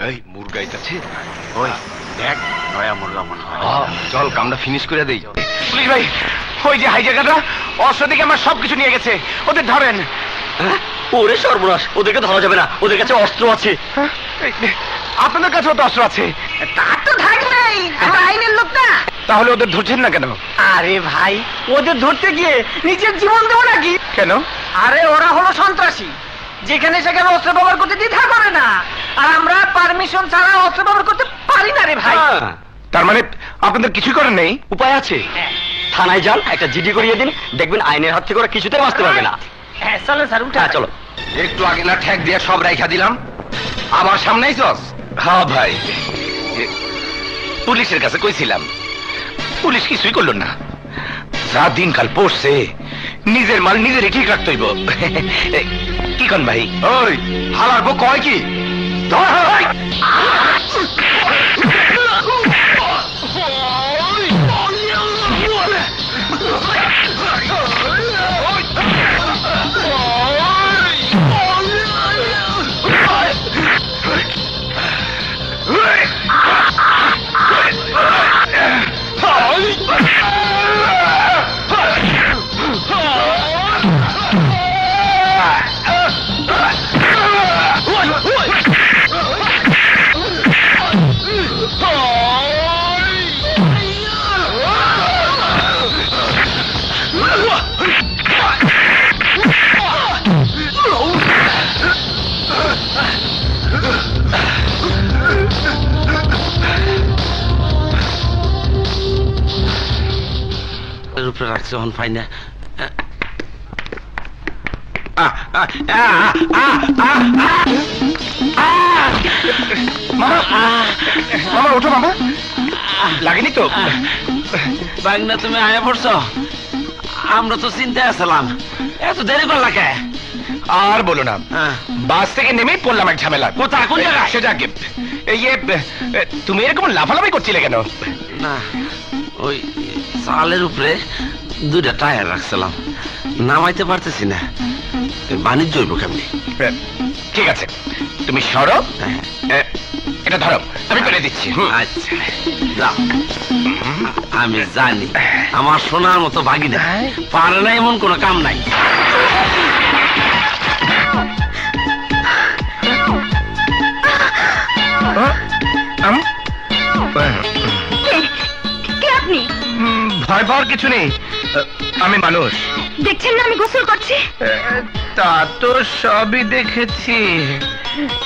এই মুরগাইতাছে, ওই দেখ, নয়া মুরগা মনে হয়। চল কামটা ফিনিশ করে দেই। পুলিশ ভাই, ওই যে হাই জায়গাটা, অস্ত্র দিকে আমার সবকিছু নিয়ে গেছে, ওদের ধরেন। ওরে সর্বনাশ, ওদেরকে ধরা যাবে না, ওদের কাছে অস্ত্র আছে। আপনাদের কাছেও তো অস্ত্র আছে। তা তো থাকবেই, আমরা আইনের লোক না। তাহলে ওদের ধরছেন না কেন? আরে ভাই, ওদের ধরতে গিয়ে নিজের জীবন দেবো নাকি? কেন? আরে ওরা হলো সন্ত্রাসী, যেখানে সেখানে অস্ত্র ব্যবহার করতে দ্বিধা করে না, আর আমরা পারমিশন ছাড়া অস্ত্র ব্যবহার করতে পারি না রে ভাই। তার মানে আপনাদের কিছুই করেন নেই? উপায় আছে, থানায় যান, একটা জিডি করিয়ে দিন, দেখবেন আইনের হাত থেকে ওরা কিছুতেই বাঁচতে পারবে না। হ্যাঁ চলো স্যার, উঠে চলো। একটু আগে না ঠেক দিয়ে সব রাইখা দিলাম, আবার সামনেই চস। হ্যাঁ ভাই, পুলিশের কাছে কইছিলাম, পুলিশ কিছুই করলো না। যা দিনকাল পড়ছে, নিজের মাল নিজের ঠিক রাখতে হইব। কি কোন ভাই? ওই হালার বউ কয় কি? ধর ওই! উপরে রাখছে অন পাই না। মামা ওঠো মামা, লাগেনি তো? বাগনা তুমি আয়া পড়ছ? আমরা তো চিন্তায় আসলাম, এত দেরি করলা কে? আর বলো না, বাস থেকে নেমেই পড়লাম এক ঝামেলা। কোথায়, কোন জায়গায়? সেটা কি তুমি এরকম লাফালাফি করছিলে কেন? না, ওই চালের উপরে দুইটা টায়ার রাখছিলাম, নামাইতে পারতেছি না। বাণিজ্য হইব কেমনি? ঠিক আছে, তুমি সরো, এটা ধরো, আমি করে দিচ্ছি। আচ্ছা যাও। আমি জানি আমার সোনার মতো ভাগিনা পারে না এমন কোনো কাম নাই। কে আপনি? ভয় পাওয়ার কিছু নেই, আমি মানুষ। দেখছেন না আমি গোসল করছি? তা তো সবই দেখেছি।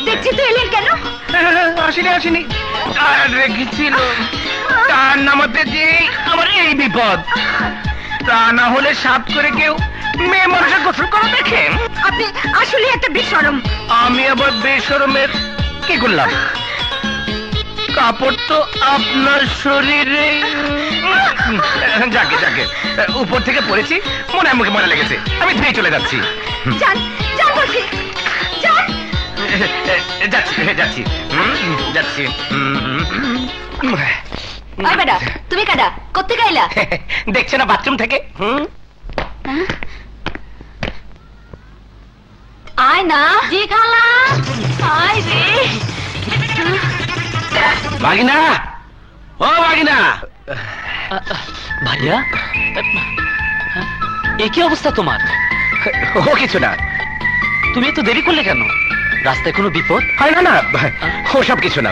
দেখছি তো এলেন কেন? আসিনি আর রেখেছিল, তার নামাতে যে আমার এই বিপদ। তা না হলে সাত করে কেউ মেয়ে মানুষের গোসল করা দেখে? আপনি আসলে একটা বেশরম। আমি আবার বেশরমের কি করলাম? কাপড় তো আপনার শরীরে। যাকে উপর থেকে পড়েছি, মনে মুখে মনে লেগেছে, আমি ধুয়ে চলে যাচ্ছি। যান যান বলছি, যান। যাচ্ছি। ওই বেটা, তুমি কাডা কোত্থেকে আইলা? দেখছে না বাথরুম থেকে? আয় না। জি খালা। আয় রে। ভাগিনা, ও ভাগিনা। ভাইয়া, এ কি অবস্থা তোমার? ও কিছু না। তুমি এত দেরি করলে কেন? রাস্তায় কোনো বিপদ? হয় না, ও সব কিছু না।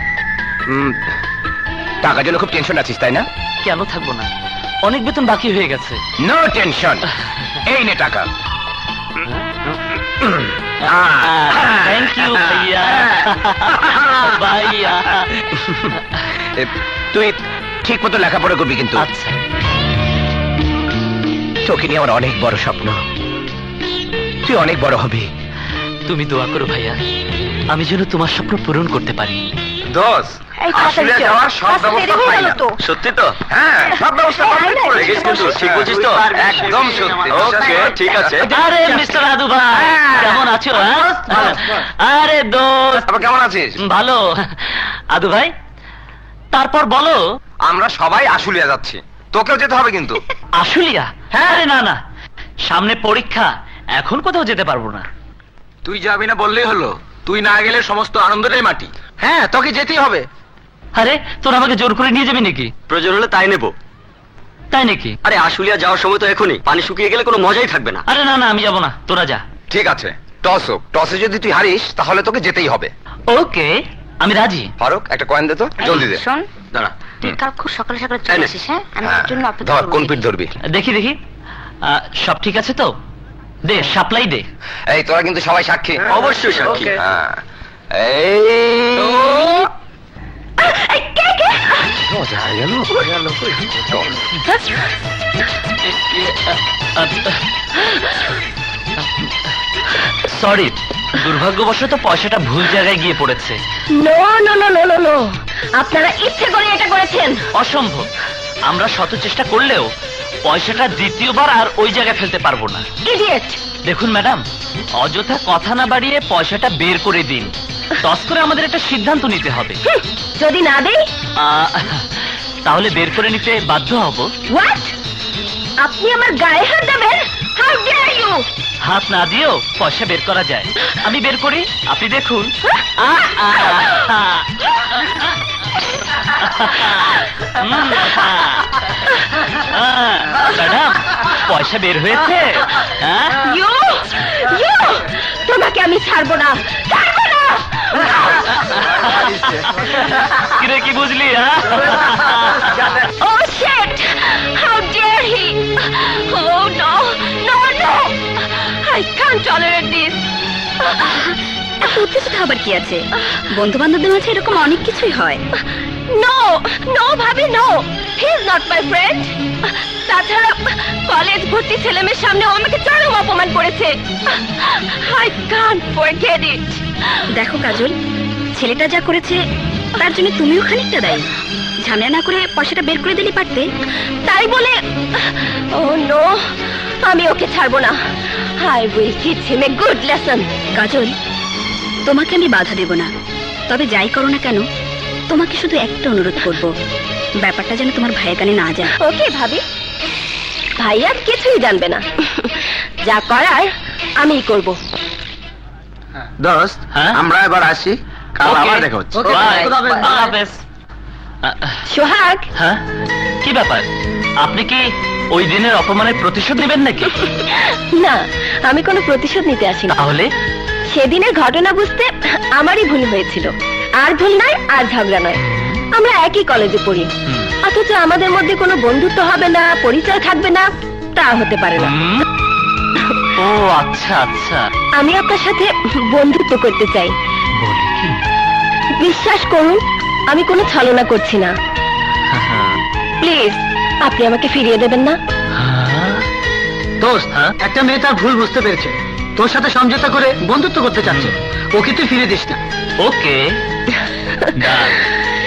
টাকার জন্য খুব টেনশন আছিস তাই না? কেন থাকবো না, অনেক বেতন বাকি হয়ে গেছে। নো টেনশন, এই নে টাকা। থ্যাংক ইউ ভাইয়া। ভাইয়া তুই ঠিক মতো লেখাপড়া করবি কিন্তু। আচ্ছা। তোকে নিয়ে আমার অনেক বড় স্বপ্ন, তুই অনেক বড় হবি। তুমি দোয়া করো ভাইয়া, আমি যেন তোমার স্বপ্ন পূরণ করতে পারি। দোষ এই তাড়াতাড়ি চল, যাওয়ার সব রাস্তা দেরি ব্যবস্থা হয়ে গেল পাইলাম। তো। সত্যি তো? হ্যাঁ, সব ব্যবস্থা কমপ্লিট করে দেখিস কিন্তু, ঠিক বুঝিস তো? একদম সত্যি। ওকে, ঠিক আছে। আরে মিস্টার আদু ভাই, কেমন আছো? আরে দোস্ত, আবার কেমন আছিস? ভালো। আদু ভাই, তারপর বলো। আমরা সবাই আশুলিয়া যাচ্ছি, তোকেও যেতে হবে কিন্তু। আশুলিয়া? আরে না না, সামনে পরীক্ষা, এখন কোথাও যেতে পারবো না। তুই যাবি না বললেই হলো, তুই না গেলে সমস্ত আনন্দটাই মাটি। হ্যাঁ, তোকে যেতেই হবে। আরে তোরা আমাকে জোর করে নিয়ে যাবি নাকি? প্রয়োজন হলে তাই নেব। তাই নাকি? আরে আশুলিয়া যাওয়ার সময় তো এখনই, পানি শুকিয়ে গেলে কোনো মজাই থাকবে না। আরে না না, আমি যাবো না, তোরা যা। ঠিক আছে, টস হোক, টসে যদি তুই হারিস তাহলে তোকে যেতেই হবে। ওকে, আমি রাজি। ফারুক, একটা কয়েন দে তো, জলদি দে। শোন, দাঁড়া। তুই কাল খুব সকালে সকালে চলে আসিস। হ্যাঁ, আমি হ্যাঁ, তোর জন্য অপেক্ষা ধর, করবো। কোন পিঠ ধরবি? দেখি দেখি, সব ঠিক আছে তো? দে, সাপ্লাই দে। এই তোরা কিন্তু সবাই সাক্ষী। অবশ্যই সাক্ষী। হ্যাঁ, এই এই, কে কে? মজা হয়ে গেল। সরি, দুর্ভাগ্যবশত পয়সাটা ভুল জায়গায় গিয়ে পড়েছে। No no no no no no, আপনারা ইচ্ছে করে এটা করেছেন। অসম্ভব, আমরা শত চেষ্টা করলেও পয়সাটা দ্বিতীয়বার আর ওই জায়গায় ফেলতে পারবো না। ইডিয়েট! দেখুন ম্যাডাম, অযথা কথা না বাড়িয়ে পয়সাটা বের করে দিন। টস করে আমাদের একটা সিদ্ধান্ত নিতে হবে। যদি না দেই? তাহলে বের করে নিতে বাধ্য হব। হোয়াট? আপনি আমার গায়ে হাত দেবেন? How dare you! হাত না দিয়েও পয়সা বের করা যায়। আমি বের করি, আপনি দেখুন। ম্যাডাম, পয়সা বের হয়েছে। ইউ ইউ তোমাকে আমি ছাড়বো না, ছাড়বো না। কিরে, কি বুঝলি? Oh shit! How dare he! Oh no! No, no! I can't tolerate this! এত উত্তেজিত হবার কি আছে? বন্ধু বান্ধবদের মাঝে এরকম অনেক কিছুই হয়। No! No, ভাবি, no! He is not my friend! তাছাড়া কলেজ ভর্তি ছেলেমেয়ের সামনে ও আমাকে চরম অপমান করেছে। I can't forget it! দেখো কাজল, ছেলেটা যা করেছে তার জন্য তুমিও খানিকটা দায়ী। ঝামেলা না করে পয়সাটা বের করে দিলে পারতে। তাই বলে oh no! আমি ওকে ছাড়বো না। I will teach him a good lesson! কাজল, তোমাকে আমি বাধা দেব না, তবে যাই করো না কেন তোমাকে শুধু একটা অনুরোধ করব, ব্যাপারটা যেন তোমার ভাইয়ের কানে না যায়। ওকে ভাবি, ভাইয়া কিছুই জানবে না। যা করার আমিই করব। দোস্ত, আমরা এবার আসি, কাল আবার দেখা হচ্ছে। সোহাগ, হ্যাঁ, কি ব্যাপার? আপনি কি ওই দিনের অপমানের প্রতিশোধ নেবেন নাকি? না, আমি কোনো প্রতিশোধ নিতে আসি না। তাহলে সেদিনের ঘটনা বুঝতে আমারই ভুল হয়েছিল। আর ভুল নয়, আর ঝগড়া নয়। আমরা একই কলেজে পড়ি, অথচ আমাদের মধ্যে কোনো বন্ধুত্ব হবে না, পরিচয় থাকবে না, তা হতে পারে না। ও আচ্ছা আচ্ছা, আমি আপনার সাথে বন্ধুত্ব করতে চাই। বলি কি? বিশ্বাস করুন, আমি কোনো ছলনা করছি না। প্লিজ, আপনি আমাকে ফিরিয়ে দেবেন না? দোস্ত, একটা মেয়ে তার ভুল বুঝতে পেরেছে, তোর সাথে সমঝোতা করে বন্ধুত্ব করতে চাচ্ছে, ওকে তুই ফিরে দিস না। ওকে।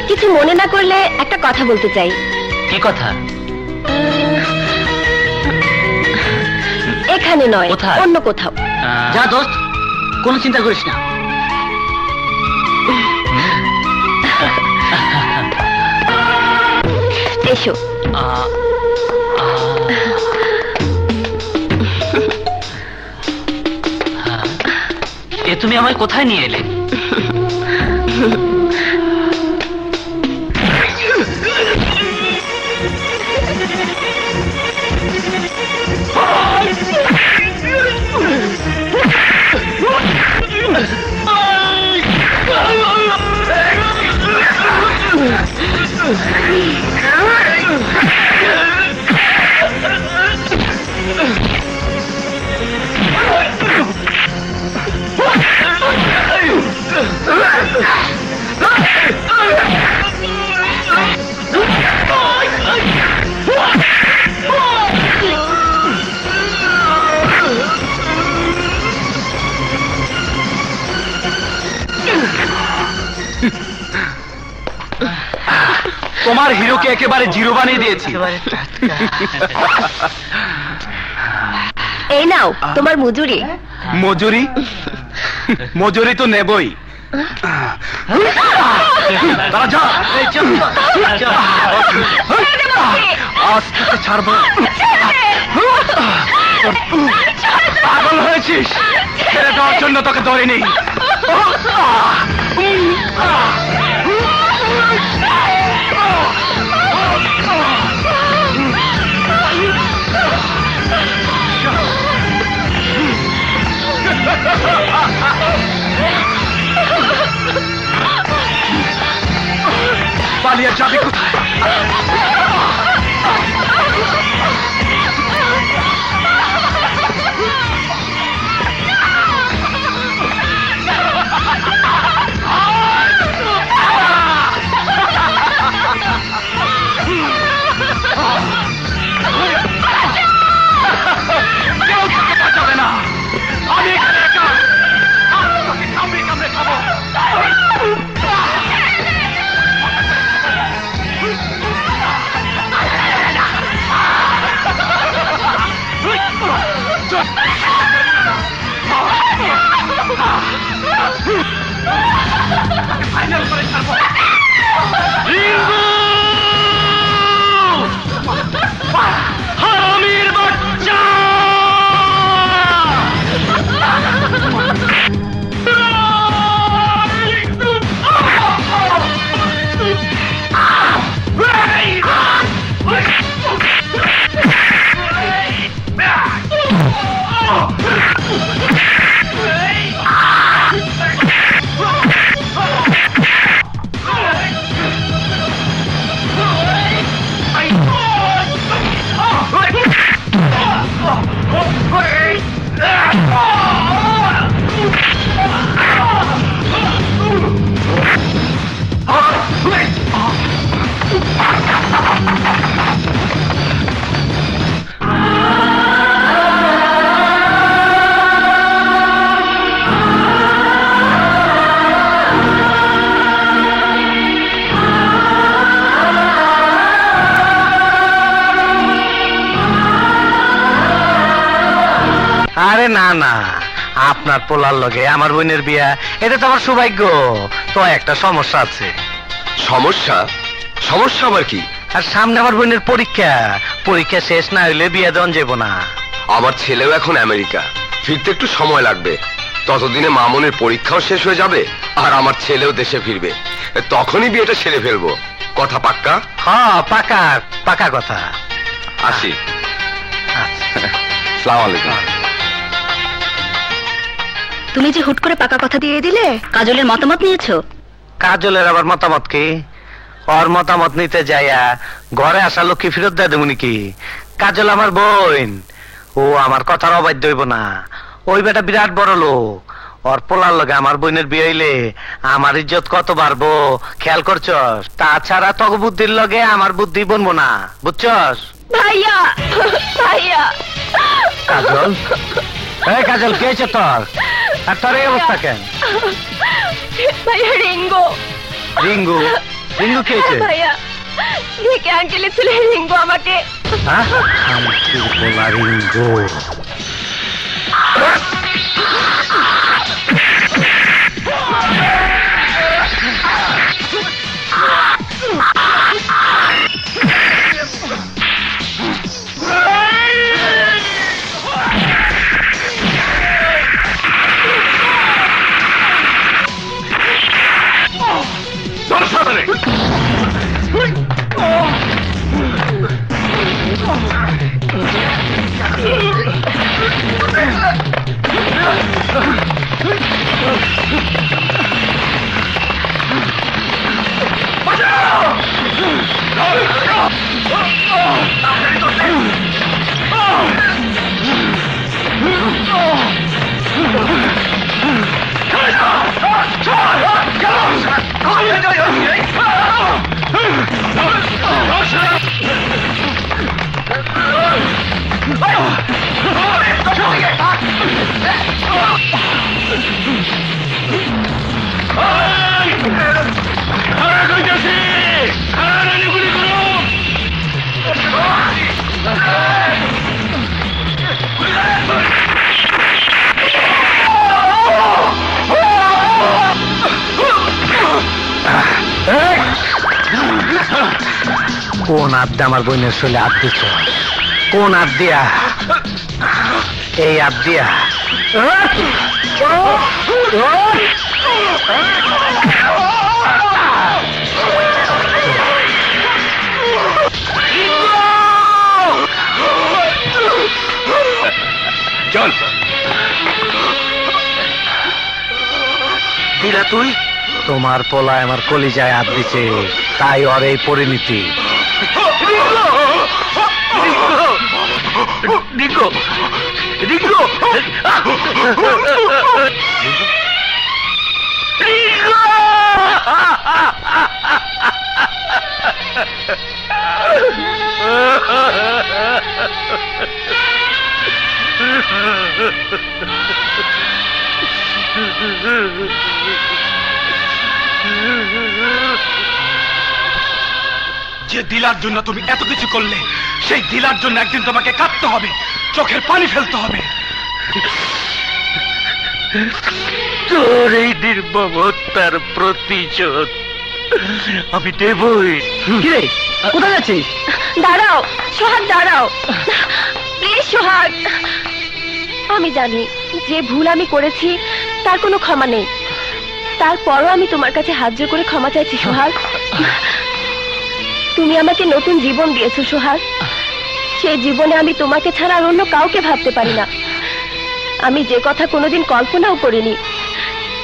কিছু মনে না করলে একটা কথা বলতে চাই। কি কথা? এখানে নয়, কোথায়? অন্য কোথাও। যা দোস্ত, কোনো চিন্তা করিস না। এসো। এ তুমি আমায় কোথায় নিয়ে এলে? তোমার হিরোকে একেবারে জিরো বানিয়ে দিয়েছি। এই নাও তোমার মজুরি। মজুরি? মজুরি তো নেবই। ছাড়বো? পাগল হয়েছিস? ছেড়ে দেওয়ার জন্য তোকে ধরিনি। পালিয়ে যাবি কোথায়? কেউ তোকে বাঁচাবে না। আমি এখানে একা। আমি তোকে কামড়ে কামড়ে খাবো। হারামির বাচ্চা! আরে না না, আপনার পোলার লগে আমার বোনের বিয়া, এটা তো আমার সৌভাগ্য। তো একটা সমস্যা আছে। সমস্যা? সমস্যা আবার কি? আর সামনে আমার বোনের পরীক্ষা, পরীক্ষা শেষ না হইলে বিয়া দেওয়া যাবো না। আমার ছেলেও এখন আমেরিকা, ফিরতে একটু সময় লাগবে। ততদিনে মামনের পরীক্ষাও শেষ হয়ে যাবে, আর আমার ছেলেও দেশে ফিরবে। তখনই বিয়েটা সেরে ফেলবো। কথা পাক্কা? হ্যাঁ, পাকা পাকা কথা। আসি। আসসালামু আলাইকুম। তুমি যে হুট করে পাকা কথা দিয়ে দিলে, কাজলের মতামত নিয়েছো? কাজলের আবার মতামত কি? ওর মতামত নিতে যাইয়া ঘরে আসা লক্ষ্মী ফেরত দেয় দেবো নাকি? কাজল আমার বোন, ও আমার কথার অবাধ্য হইব না। ওই বেটা বিরাট বড় লোক, ওর পোলার লগে আমার বোনের বিয়ে হইলে আমার ইজ্জত কত বাড়বো খেয়াল করছস? তাছাড়া তক বুদ্ধির লগে আমার বুদ্ধি বনবো না, বুঝছস? ভাইয়া, ভাইয়া, কাজল, এই কাজল, কে হয়েছে তোর? আর তোর এই অবস্থা কেন? ভাইয়া রিঙ্গো। রিঙ্গু? রিঙ্গু কে হয়েছে? ভাইয়া, দেখে আঙ্কেলের ছেলে রিঙ্গো আমাকে। হ্যাঁ, শান্তির পোলা রিঙ্গু। কোন আড্ডা আমার বোনের শৈলে হাত দিচ্ছ? কোন হাত দিয়া? এই হাত দিয়া? চল দিলা তুই? তোমার পোলায় আমার কলিজায় হাত দিছে, তাই ওর এই পরিণতি। যে দিলার জন্য তুমি এত কিছু করলে, সেই দিলার জন্য একদিন তোমাকে কাঁদতে হবে, চোখের পানি ফেলতে হবে। তোর এই নির্মমতার প্রতিশোধ আমি দেবই। কিরে কোথায় যাচ্ছিস? দাঁড়াও সোহাগ, দাঁড়াও প্লিজ সোহাগ। আমি জানি যে ভুল আমি করেছি তার কোনো ক্ষমা নেই, তারপরও আমি তোমার কাছে হাত জোড় করে ক্ষমা চাইছি সোহাগ। তুমি আমাকে নতুন জীবন দিয়েছো সোহাগ, সেই জীবনে আমি তোমাকে ছাড়া আর অন্য কাউকে ভাবতে পারি না। আমি যে কথা কোনোদিন কল্পনাও করিনি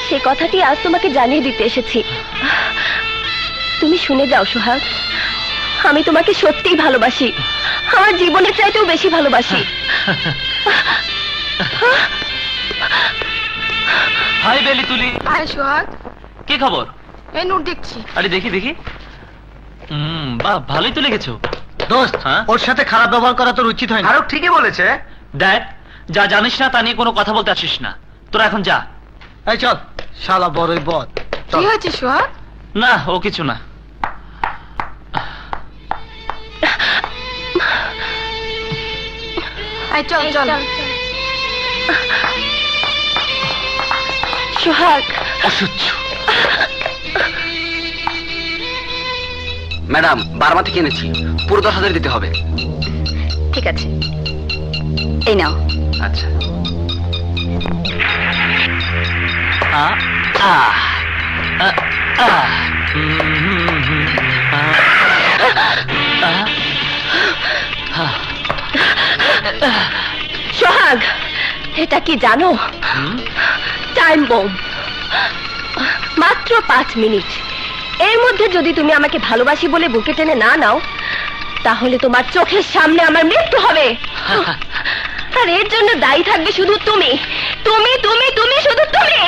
সে কথাটি আজ তোমাকে জানিয়ে দিতে এসেছি। তুমি শুনে যাও সোহাগ, আমি তোমাকে সত্যিই ভালোবাসি, আমার জীবনের চাইতেও বেশি ভালোবাসি। হাই বেলি তুলি, আরে সোহাগ, কি খবর? এই নোট দেখছি। আরে দেখি দেখি। বাহ, ভালোই তো লেগেছো। দোস্ত, হ্যাঁ? ওর সাথে খারাপ ব্যবহার করা তোর উচিত হয় না। আরো ঠিকই বলেছে। দেখ, যা জানিস না তা নিয়ে কোনো কথা বলতে আসিস না। তোরা এখন যা। এই চল, শালা বড়ই বদ। কি হয়েছে সোহাগ? না, ও কিছু না। আয় চল চল। সোহাগ, অসহ্য। ম্যাডাম, বার্মা থেকে এনেছি, পুরো 10,000 দিতে হবে। ঠিক আছে, এই নাও। আচ্ছা। সোহাগ, এটা কি জানো? Time bomb. মাত্র 5 মিনিট, এর মধ্যে যদি তুমি আমাকে ভালোবাসি বলে বুকে টেনে না নাও তাহলে তোমার চোখের সামনে আমার মৃত্যু হবে। আর এর জন্য দায়ী থাকবে শুধু তুমি, তুমি তুমি তুমি, শুধু তুমি।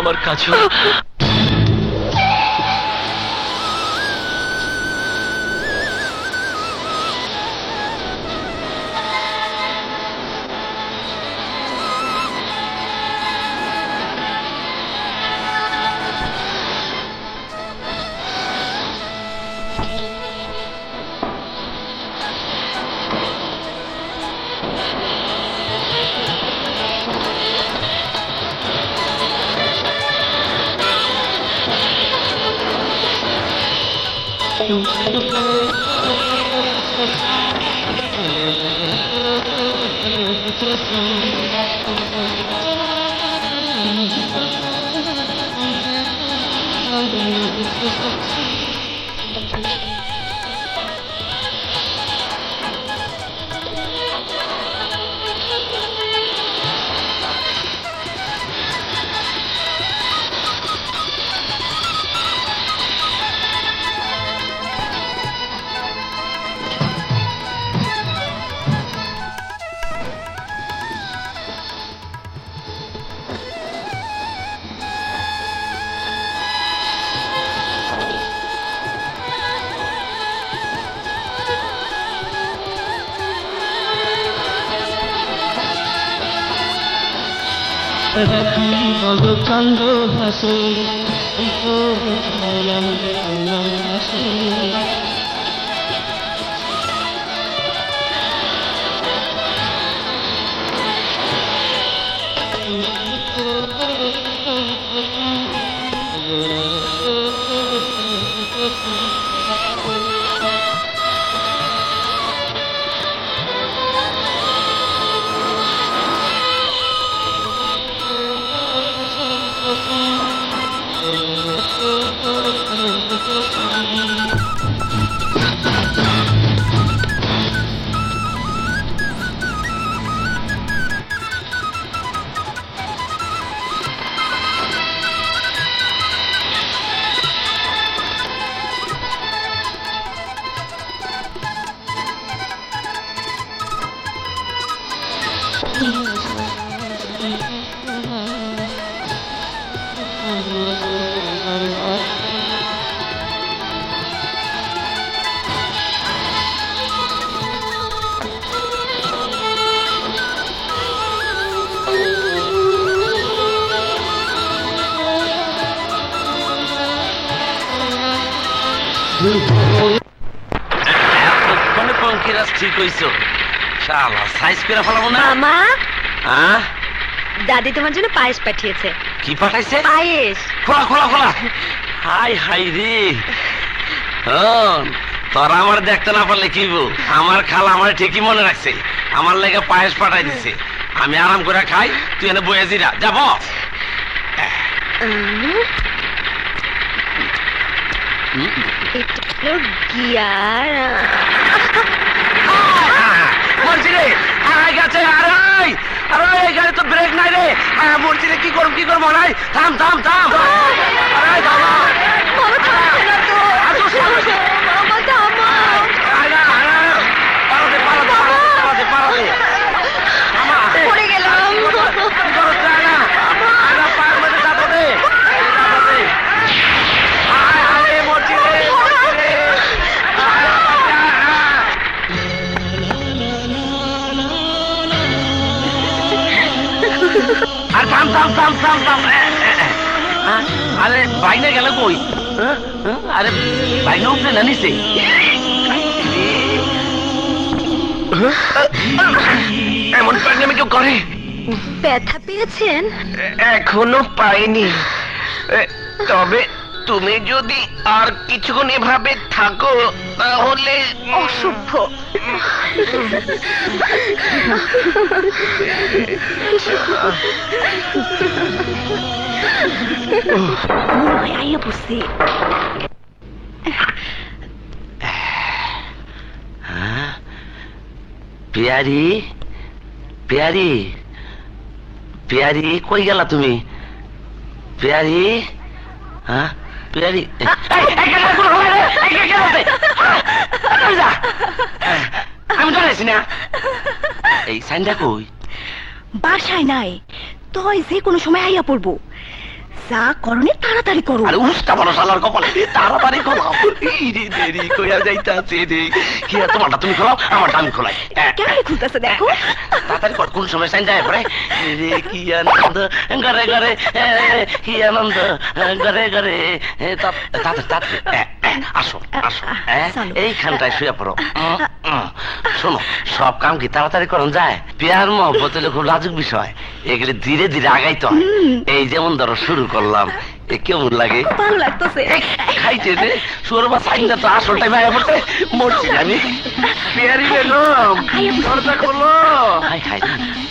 আমার কাছেও কান্দ হাসো এতক্ষণে পঙ্কিরাজ ঠিক হইছো, শালা সাইজ করে ফেলাবো না। মামা, হ্যাঁ, দাদি তোমার জন্য পায়েস পাঠিয়েছে। কি পাঠাইছে? পায়েস। খোলা খোলা খোলা। হাই হাই রে, তোরা আমার দেখতে না পারলে কি বউ, আমার খালা আমার ঠিকই মনে রাখছে, আমার লেগে পায়েস পাঠাই দিছে। আমি আরাম করে খাই, তুই এনে বয়ে জিরা যাব। গিয়ার বলছি রে, আড়াই গেছে, আড়াই আড়াই, এই গাড়ি তো ব্রেক নাই রে। বলছি রে, কি করবো কি করবো, আড়াই থাম থাম থাম, আড়াই থাম। পড়ে গেলাম। আর থাম থাম থাম থাম থাম। আরে বাইনে গেল কই? আরে বাইনে উঠলে না নিচে? এমন পাগলামি কেউ করে? ব্যথা পেয়েছেন? এখনো পাইনি, তবে তুমি যদি আর কিছুক্ষণ এভাবে থাকো তাহলে। অসভ্য। আইয়া বসছি। পিয়ারি পিয়ারি পিয়ারি, কই গেলা তুমি? পিয়ারি, হ্যাঁ পিয়ারি, আমি জানাইছি না। এই সাইনটা কই? বাসায় নাই, তুই যে কোনো সময় আইয়া পড়বো। যা করণে তাড়াতাড়ি করো। আরে উস্তা বড় শালার কপালে, তাড়াতাড়ি খোলাও। দেরি কইয়া যাইতাছে রে। কি তোমারটা তুমি খোলাও, আমারটা আমি খোলাই। কেমন খুলতেছে দেখো। তাড়াতাড়ি কর, কোন সময় সাইন যায় পরে। রে কি আনন্দ ঘরে ঘরে, কি আনন্দ ঘরে ঘরে। তাড়াতাড়ি আসো আসো, এইখানটায় শুয়ে পড়ো। শোনো, সব কাম কি তাড়াতাড়ি করন যায়? পেয়ার মহব্বত হলে খুব লাজুক বিষয়, এগুলি ধীরে ধীরে আগাইতে হয়। এই যেমন ধরো শুরু করলাম, এ কেমন লাগে? ভালো লাগতেছে। খাইতে দে সুর বা সাইনটা তো আসল টাইমে আয়া পড়তে মরছি আমি। পিয়ারি বেগম, দরজা খোলো। হাই হাই,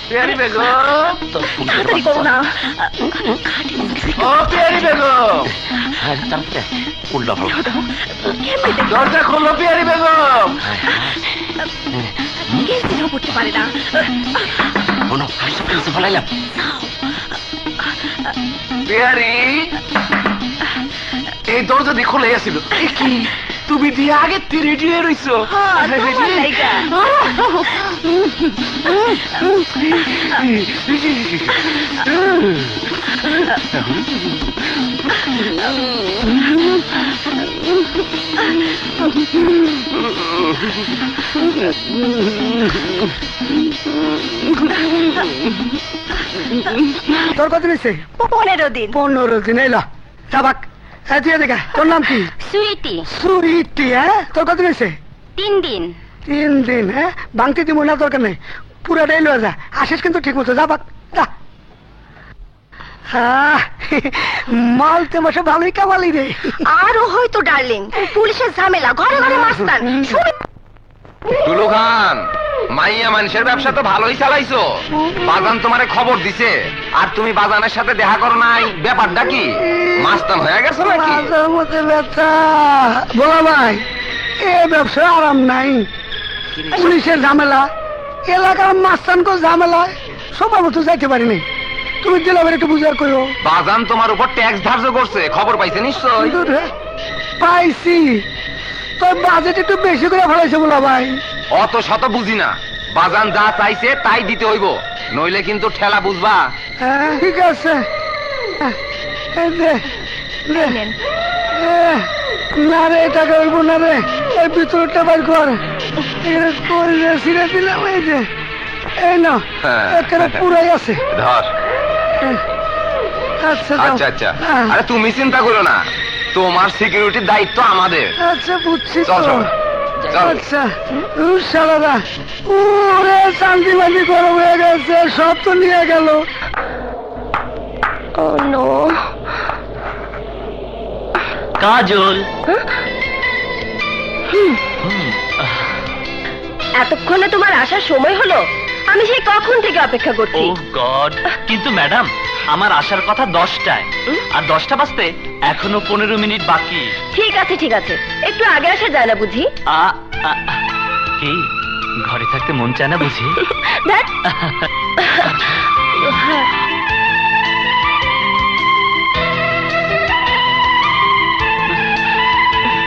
পিয়ারি বেগম, তোর তাড়াতাড়ি করো না। ও পিয়ারি বেগম, উল্টা ভালো। দরজা খোলো পিয়ারি বেগম। গেঞ্জিও পড়তে পারে না। কোনো কিছু ফেলাইলাম। পিয়ারি, এই দরজা দিয়ে খোলাই আসিল। কি তুমি দিয়ে আগে রেডি হয়ে রইছো? তোর কত নিচ্ছে? 15 দিন। 15 দিন। এলা যাবাক, তুই দেখা। তোর নাম কি? সুইটি। সুইটি। হ্যাঁ, তোর কত নিচ্ছে? 3 দিন। 3 দিন। হ্যাঁ, ভাঙতে দিব না, দরকার নেই, পুরাটাই লয়ে যা। আসিস কিন্তু ঠিক মতো, যাবাক যা। মালতে মাসে ভালোই কামালি রে। আরো হয়তো ডার্লিং, পুলিশের ঝামেলা, ঘরে ঘরে মাস্তান। টুলু খান, মাইয়া মানুষের ব্যবসা তো ভালোই চালাইছো। বাজান তোমারে খবর দিছে, আর তুমি বাজানের সাথে দেখা করো নাই, ব্যাপারটা কি? মাস্তান হয়ে গেছো নাকি? মাথার মধ্যে ব্যথা। বলা ভাই, এ ব্যবসা আরাম নাই। পুলিশের ঝামেলা, এলাকার মাস্তানকে ঝামেলা, সবার মতো যাইতে পারিনি। তুমি দিলে একটু বুঝার করো। বাজান তোমার উপর ট্যাক্স ধার্য করছে, খবর পাইছে নিশ্চয়? পাইছি, তোর বাজেট একটু বেশি করে ফেলাইছে বলা ভাই। অত শত বুঝি না, বাজান যা চাইছে তাই দিতে হইব, নইলে কিন্তু ঠেলা বুঝবা। হ্যাঁ ঠিক আছে, না রে টাকা হইব না রে, এই ভিতরটা বার কর। ছিঁড়ে দিলাম, এই যে এই না এখানে পুরাই আছে। ধর। আচ্ছা আচ্ছা আচ্ছা, আরে তুমি চিন্তা করো না, তোমার সিকিউরিটির দায়িত্ব আমাদের। আচ্ছা বুঝছি চল, তো। চল, চল। আচ্ছা শালারা, ওরে চান্দি বান্দি গরম হয়ে গেছে, সব তো নিয়ে গেল। ও নো। কাজল, এতক্ষণে তোমার আসার সময় হলো? আমি সেই কখন থেকে অপেক্ষা ও করছি। গড, কিন্তু ম্যাডাম আমার আসার কথা 10টায়, আর 10টা বাজতে এখনো 15 মিনিট বাকি। ঠিক আছে ঠিক আছে, একটু আগে আসা যায় না বুঝি? কি ঘরে থাকতে মন চায় না বুঝি? ধ্যাৎ।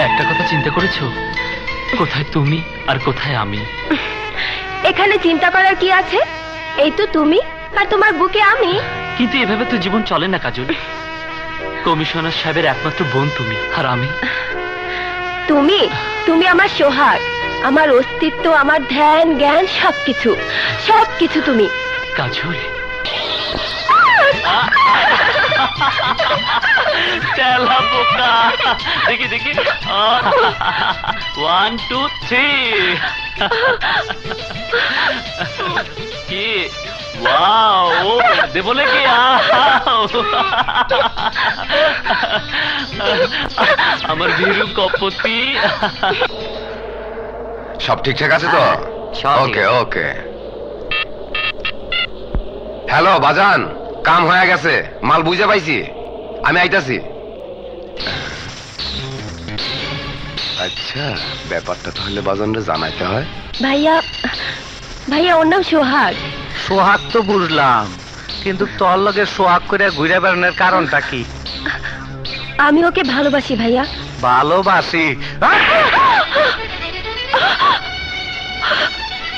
একটা কথা চিন্তা করেছো? কোথায় তুমি আর কোথায় আমি? এখানে চিন্তা করার কি আছে? এই তো তুমি আর তোমার বুকে আমি। কিন্তু এভাবে তো জীবন চলে না কাজল। কমিশনার সাহেবের একমাত্র বোন তুমি, আর আমি। তুমি তুমি আমার সোহাগ, আমার অস্তিত্ব, আমার ধ্যান জ্ঞান, সবকিছু সবকিছু তুমি। কাজল, তেলা বোকা। দেখি দেখি, 1 2 3। কি ওয়াও, দেবো নাকি? আমার ভীরু কপতি। সব ঠিকঠাক আছে তো? ওকে ওকে। হ্যালো বাজান, কাম হয়ে গেছে, মাল বুঝে পাইছি, আমি আইতাছি। আচ্ছা, ব্যাপারটা তাহলে বাজানরে জানাইতে হয়। ভাইয়া, ভাইয়া ওর নাম সোহাগ। সোহাগ তো বুঝলাম, কিন্তু তোর লগে সোহাগ করে ঘুরে বেড়ানোর কারণটা কি? আমি ওকে ভালোবাসি ভাইয়া। ভালোবাসি?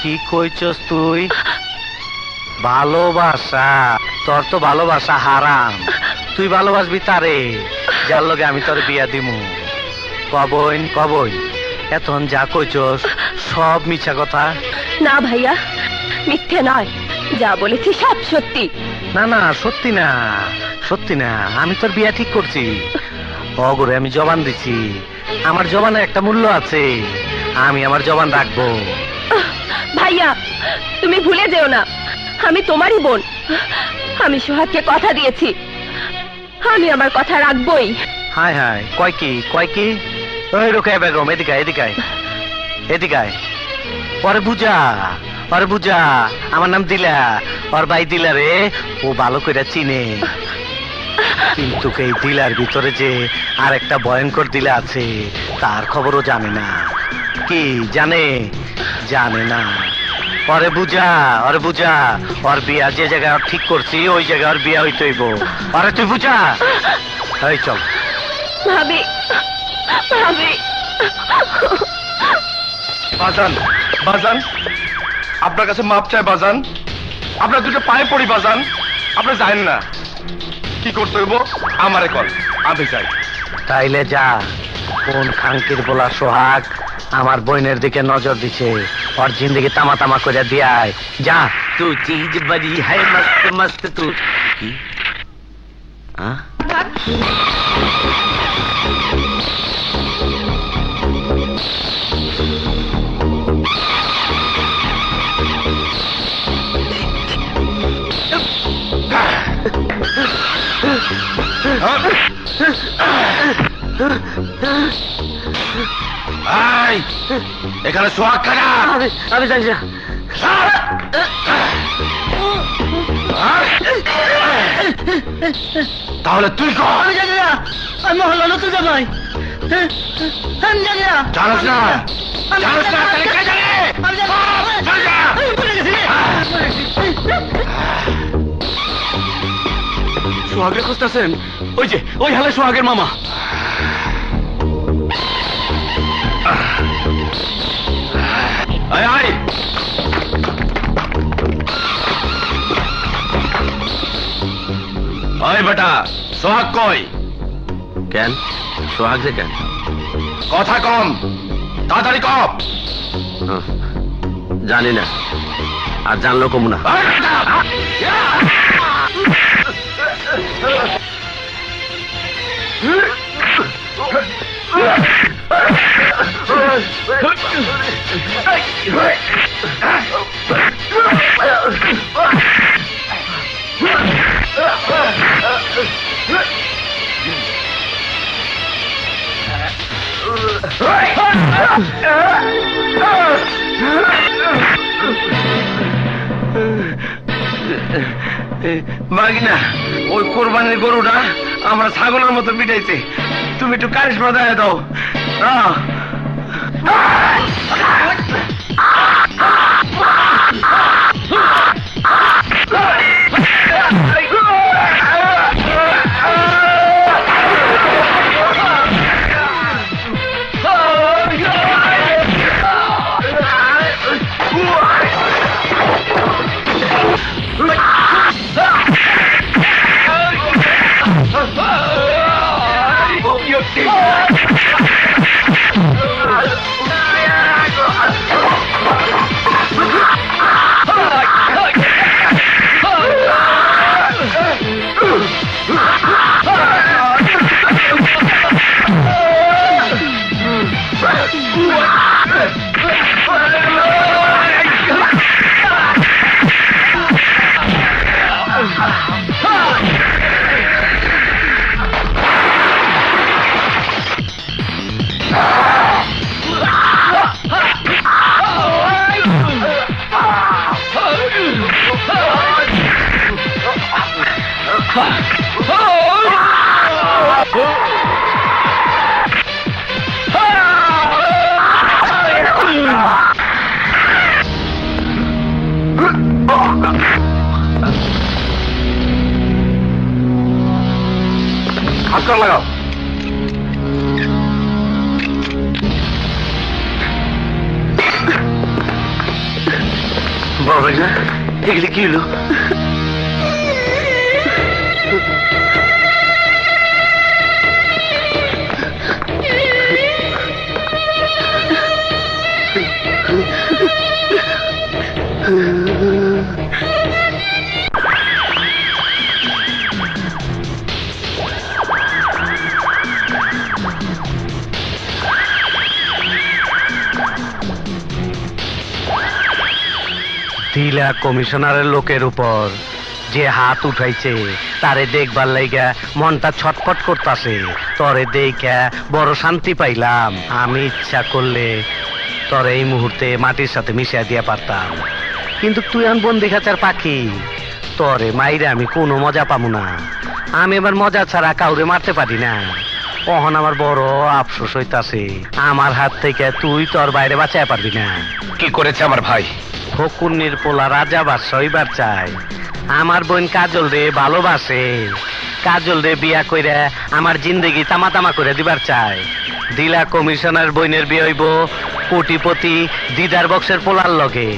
কি কইছস তুই? ভালোবাসা? তোর তো ভালোবাসা হারাম। তুই ভালোবাসবি তারে যার লগে আমি তোর বিয়া দিমু। কবইন কবইন, এখন যা কইছস সব মিছা কথা। না ভাইয়া, মিথ্যে নয়, যা বলেছি সব সত্যি। না না, সত্যি না, সত্যি না। আমি তোর বিয়া ঠিক করছি। অগরে আমি জবান দিছি, আমার জবানে একটা মূল্য আছে, আমি আমার জবান রাখবো। ভাইয়া তুমি ভুলে যেও না, আমি তোমারই বোন। আমি সোহাগকে কথা দিয়েছি, আমি আমার কথা রাখবই। হায় হায়, কয় কি কয় কি? ওই রোকে বেগম, এদিকে এদিকে এদিকে। পরে বুঝা, পরে বুঝা, আমার নাম দিলা, ওর ভাই দিলা রে, ও ভালো করে চিনে। কিন্তু এই দিলার ভিতরে যে আর একটা ভয়ঙ্কর দিলা আছে, তার খবরও জানে না। কি জানে? জানে না। পরে বুঝা, ওরে বুঝা, ওর বিয়া যে জায়গায় ঠিক করছি ওই জায়গায় ওর বিয়া হইতে হইব। আরে তুই বুঝা। এই চল। ভাবি, ভাবি। বাজান, বাজান, আপনার কাছে মাপ চাই বাজান, আপনার দুটো পায়ে পড়ি বাজান। আপনি জানেন না কি করতে হইব, আমারে কল, আমি যাই। তাইলে যা। কোন খাঙ্কির বলা সোহাগ আমার বোনের দিকে নজর দিছে, ওর জিন্দেগি তামা তামা করে দিয়ায়। যা। তু চিজ বড়ি হ্যায় মস্ত মস্ত। তু কি? এখানে সোহাগ খানা। আমি জানি না। তাহলে তুই কর। আমি জানি না, আমি মহল্লা নতুন জামাই। আমি জানি না। জানোস না? জানোস না? তাহলে কে জানে? আমি জানি না। আমি ভুলে গেছি। সোহাগের খুঁজতেছেন? ওই যে ওই হালে সোহাগের মামা। আয় আয়। আয় বেটা, সোহাগ কই? কেন সোহাগ যে কেন? কথা কম, তাড়াতাড়ি কম। জানি না, আর জানলো কম না। আয় বেটা। মাগিনা, ওই কোরবানির গরুটা আমরা ছাগলের মতো পিটাইছে, তুমি একটু কারিশমা দেয় দাও। হাতটা লাগাও। বড় ভাই না, এগুলি কি হলো? দিলা কমিশনারের লোকের উপর যে হাত উঠাইছে তারে দেখবার লাইগা মনটা ছটফট করতাছে। তরে দেখা বড় শান্তি পাইলাম। আমি ইচ্ছা করলে তরে এই মুহূর্তে মাটির সাথে মিশিয়ে দিয়া পারতাম, কিন্তু তুই এখন বন্দি খাঁচার পাখি, তরে মাইরে আমি কোনো মজা পাবো না। আমি এবার মজা ছাড়া কাউরে মারতে পারি না। অহন আমার বড় আফসোস হইতাছে, আমার হাত থেকে তুই তোর বাইরে বাঁচায় পারবি না। কি করেছে আমার ভাই? ফকুন্নির পোলা রাজা বাদশা হইবার চাই। আমার বোন কাজল রে ভালোবাসে, কাজল রে বিয়া কইরা আমার জিন্দেগি তামা তামা করে দিবার চাই। দিলা কমিশনার বোনের বিয়ে হইব কোটিপতি দিদার বক্সের পোলার লগে।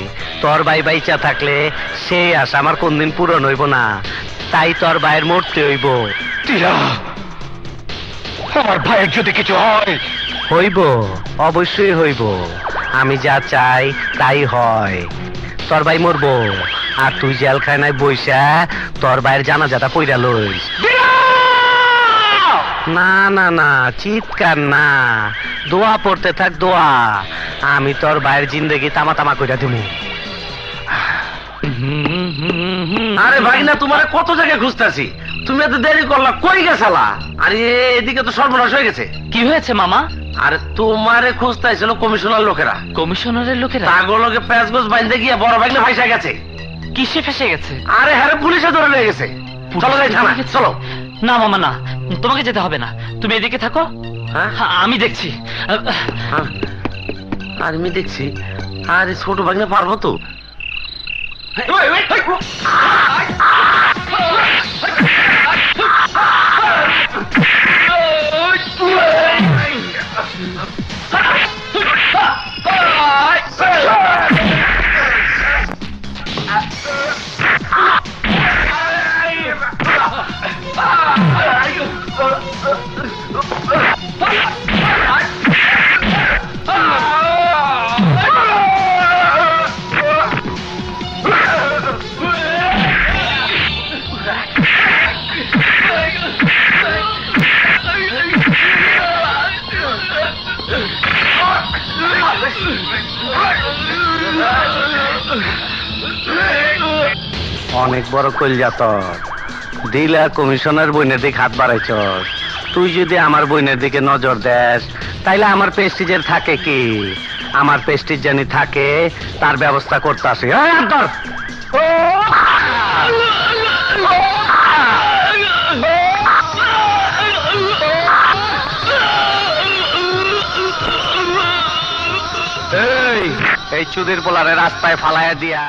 তোর ভাই বাইচা থাকলে সেই আশা আমার কোনদিন পূরণ হইব না, তাই তোর ভাইয়ের মরতে হইব। আমার ভাইয়ের যদি কিছু হয়? হইব, অবশ্যই হইব। আমি যা চাই তাই হয়। তোর ভাই মরবো, আর তুই জেলখানায় বইসা তোর ভাইয়ের জানাজাটা পইরা লইস। না না না, চিৎকার না, দোয়া পড়তে থাক দোয়া। আমি তোর ভাইয়ের জিন্দেগি তামা তামা কইরা দিমু। আরে ভাই না, তোমার কত জায়গায় খুঁজতেছি, তুমি এত দেরি করলা, কই গেছালা? আরে এদিকে তো সর্বনাশ হয়ে গেছে। কি হয়েছে মামা? আরে তোমারে খুঁজতেছিল কমিশনার লোকেরা। কমিশনারের লোকেরা? তাগুলোকে প্যাঁচ গোছ বাইন্ধে গিয়ে বড় ভাইলে ফাঁসা গেছে। কিসে ফেসে গেছে? আরে হ্যাঁ, পুলিশে ধরে নিয়ে গেছে। চলো যাই থানা, চলো। না মামা না, তোমাকে যেতে হবে না, তুমি এদিকে থাকো। হ্যাঁ, আমি দেখছি। আমি দেখছি। আরে ছোট ভাগনা পারবো তো? অনেক বড় কলজা তোর। দিলা কমিশনার বইনের দিকে হাত বাড়াইছ। তুই যদি আমার বইনের দিকে নজর দেস তাইলে আমার প্রেস্টিজের থাকে কি? আমার প্রেস্টিজ জানি থাকে তার ব্যবস্থা করতে আসি। এই চুদির পোলারে রাস্তায় ফালাইয়া দিয়া